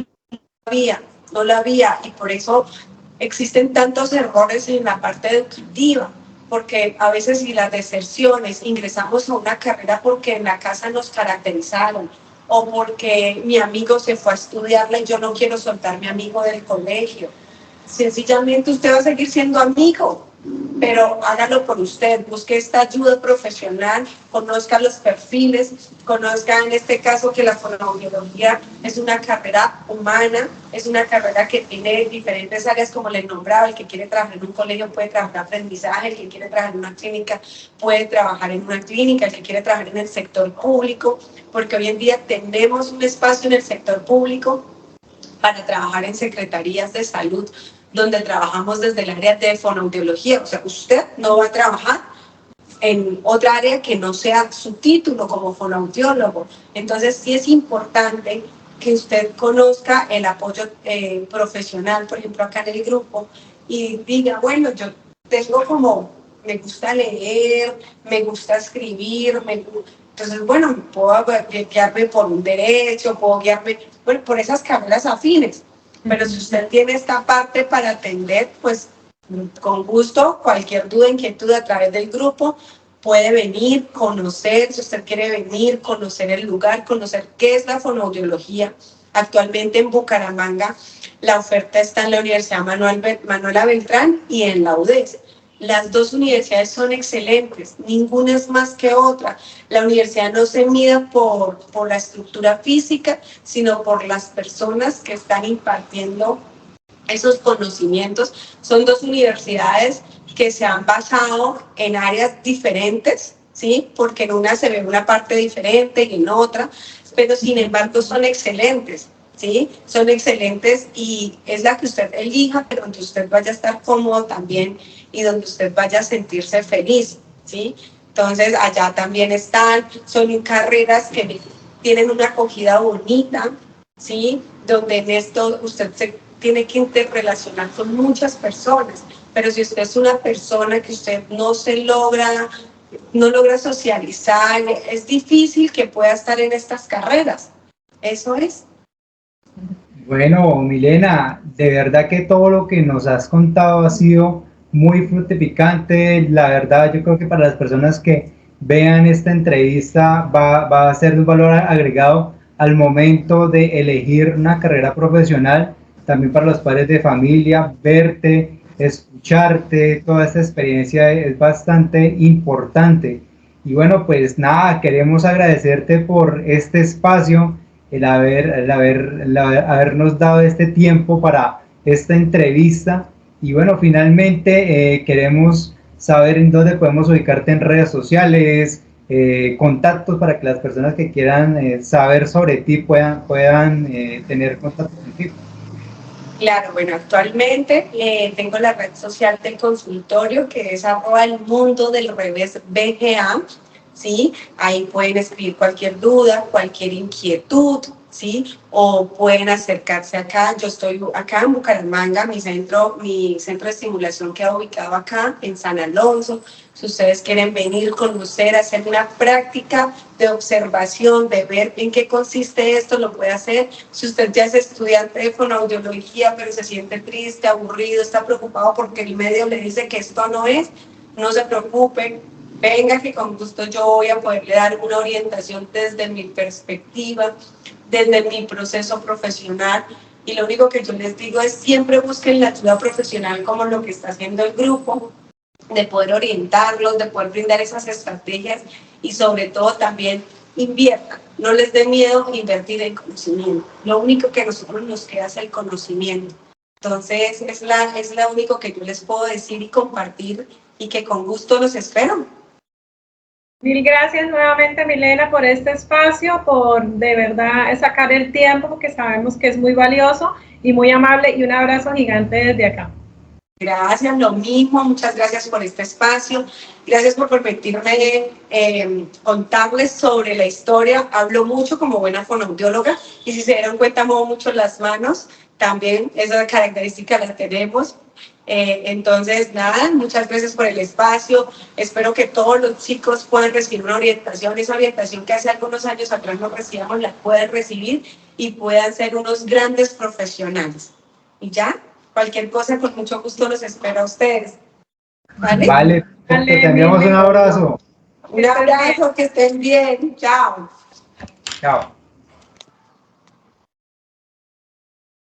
no lo había, y por eso existen tantos errores en la parte educativa, porque a veces si las deserciones, ingresamos a una carrera porque en la casa nos caracterizaron, o porque mi amigo se fue a estudiarla y yo no quiero soltar a mi amigo del colegio. Sencillamente usted va a seguir siendo amigo, pero hágalo por usted, busque esta ayuda profesional, conozca los perfiles, conozca en este caso que la fonoaudiología es una carrera humana, es una carrera que tiene diferentes áreas, como les nombraba. El que quiere trabajar en un colegio puede trabajar aprendizaje, el que quiere trabajar en una clínica puede trabajar en una clínica, el que quiere trabajar en el sector público, porque hoy en día tenemos un espacio en el sector público para trabajar en secretarías de salud, donde trabajamos desde el área de fonoaudiología. O sea, usted no va a trabajar en otra área que no sea su título como fonoaudiólogo. Entonces sí es importante que usted conozca el apoyo profesional, por ejemplo, acá en el grupo, y diga, bueno, yo tengo me gusta leer, me gusta escribir, entonces, bueno, puedo guiarme por un derecho, puedo guiarme por esas carreras afines. Pero si usted tiene esta parte para atender, pues con gusto, cualquier duda, inquietud a través del grupo, puede venir, conocer, si usted quiere venir, conocer el lugar, conocer qué es la fonoaudiología. Actualmente en Bucaramanga la oferta está en la Universidad Manuela Beltrán y en la UDES. Las dos universidades son excelentes, ninguna es más que otra. La universidad no se mide por la estructura física, sino por las personas que están impartiendo esos conocimientos. Son dos universidades que se han basado en áreas diferentes, ¿sí? Porque en una se ve una parte diferente y en otra, pero sin embargo son excelentes, ¿sí? Son excelentes, y es la que usted elija, pero donde usted vaya a estar cómodo también y donde usted vaya a sentirse feliz, ¿sí? Entonces allá también están, son carreras que tienen una acogida bonita, ¿sí? Donde en esto usted se tiene que interrelacionar con muchas personas, pero si usted es una persona que usted no logra socializar, es difícil que pueda estar en estas carreras. Eso es. Bueno, Milena, de verdad que todo lo que nos has contado ha sido muy fructificante. La verdad, yo creo que para las personas que vean esta entrevista va a ser de un valor agregado al momento de elegir una carrera profesional, también para los padres de familia, verte, escucharte, toda esta experiencia es bastante importante. Y bueno, pues nada, queremos agradecerte por este espacio, habernos dado este tiempo para esta entrevista. Y bueno, finalmente queremos saber en dónde podemos ubicarte en redes sociales, contactos para que las personas que quieran saber sobre ti puedan tener contacto contigo. Claro, bueno, actualmente tengo la red social del consultorio que es @elmundodelrevés.bga, ¿sí? Ahí pueden escribir cualquier duda, cualquier inquietud, ¿sí? O pueden acercarse acá. Yo estoy acá en Bucaramanga, mi centro de estimulación queda ubicado acá en San Alonso. Si ustedes quieren venir, conocer, hacer una práctica de observación, de ver en qué consiste esto, lo puede hacer. Si usted ya es estudiante de fonoaudiología, pero se siente triste, aburrido, está preocupado porque el medio le dice que esto no es, no se preocupe. Venga, que con gusto yo voy a poderle dar una orientación desde mi perspectiva, desde mi proceso profesional. Y lo único que yo les digo es siempre busquen la ayuda profesional como lo que está haciendo el grupo, de poder orientarlos, de poder brindar esas estrategias y sobre todo también inviertan. No les dé miedo invertir en conocimiento. Lo único que a nosotros nos queda es el conocimiento. Entonces es lo único que yo les puedo decir y compartir y que con gusto los espero. Mil gracias nuevamente, Milena, por este espacio, por de verdad sacar el tiempo, porque sabemos que es muy valioso y muy amable, y un abrazo gigante desde acá. Gracias, lo mismo, muchas gracias por este espacio, gracias por permitirme contarles sobre la historia. Hablo mucho como buena fonoaudióloga y si se dieron cuenta muevo mucho las manos, también esa característica la tenemos. Entonces, nada, muchas gracias por el espacio. Espero que todos los chicos puedan recibir una orientación, esa orientación que hace algunos años atrás no recibíamos, la puedan recibir y puedan ser unos grandes profesionales. Y ya, cualquier cosa, con mucho gusto los espero a ustedes. ¿Vale? Vale, te enviamos un abrazo. Un abrazo, que estén bien. Chao. Chao.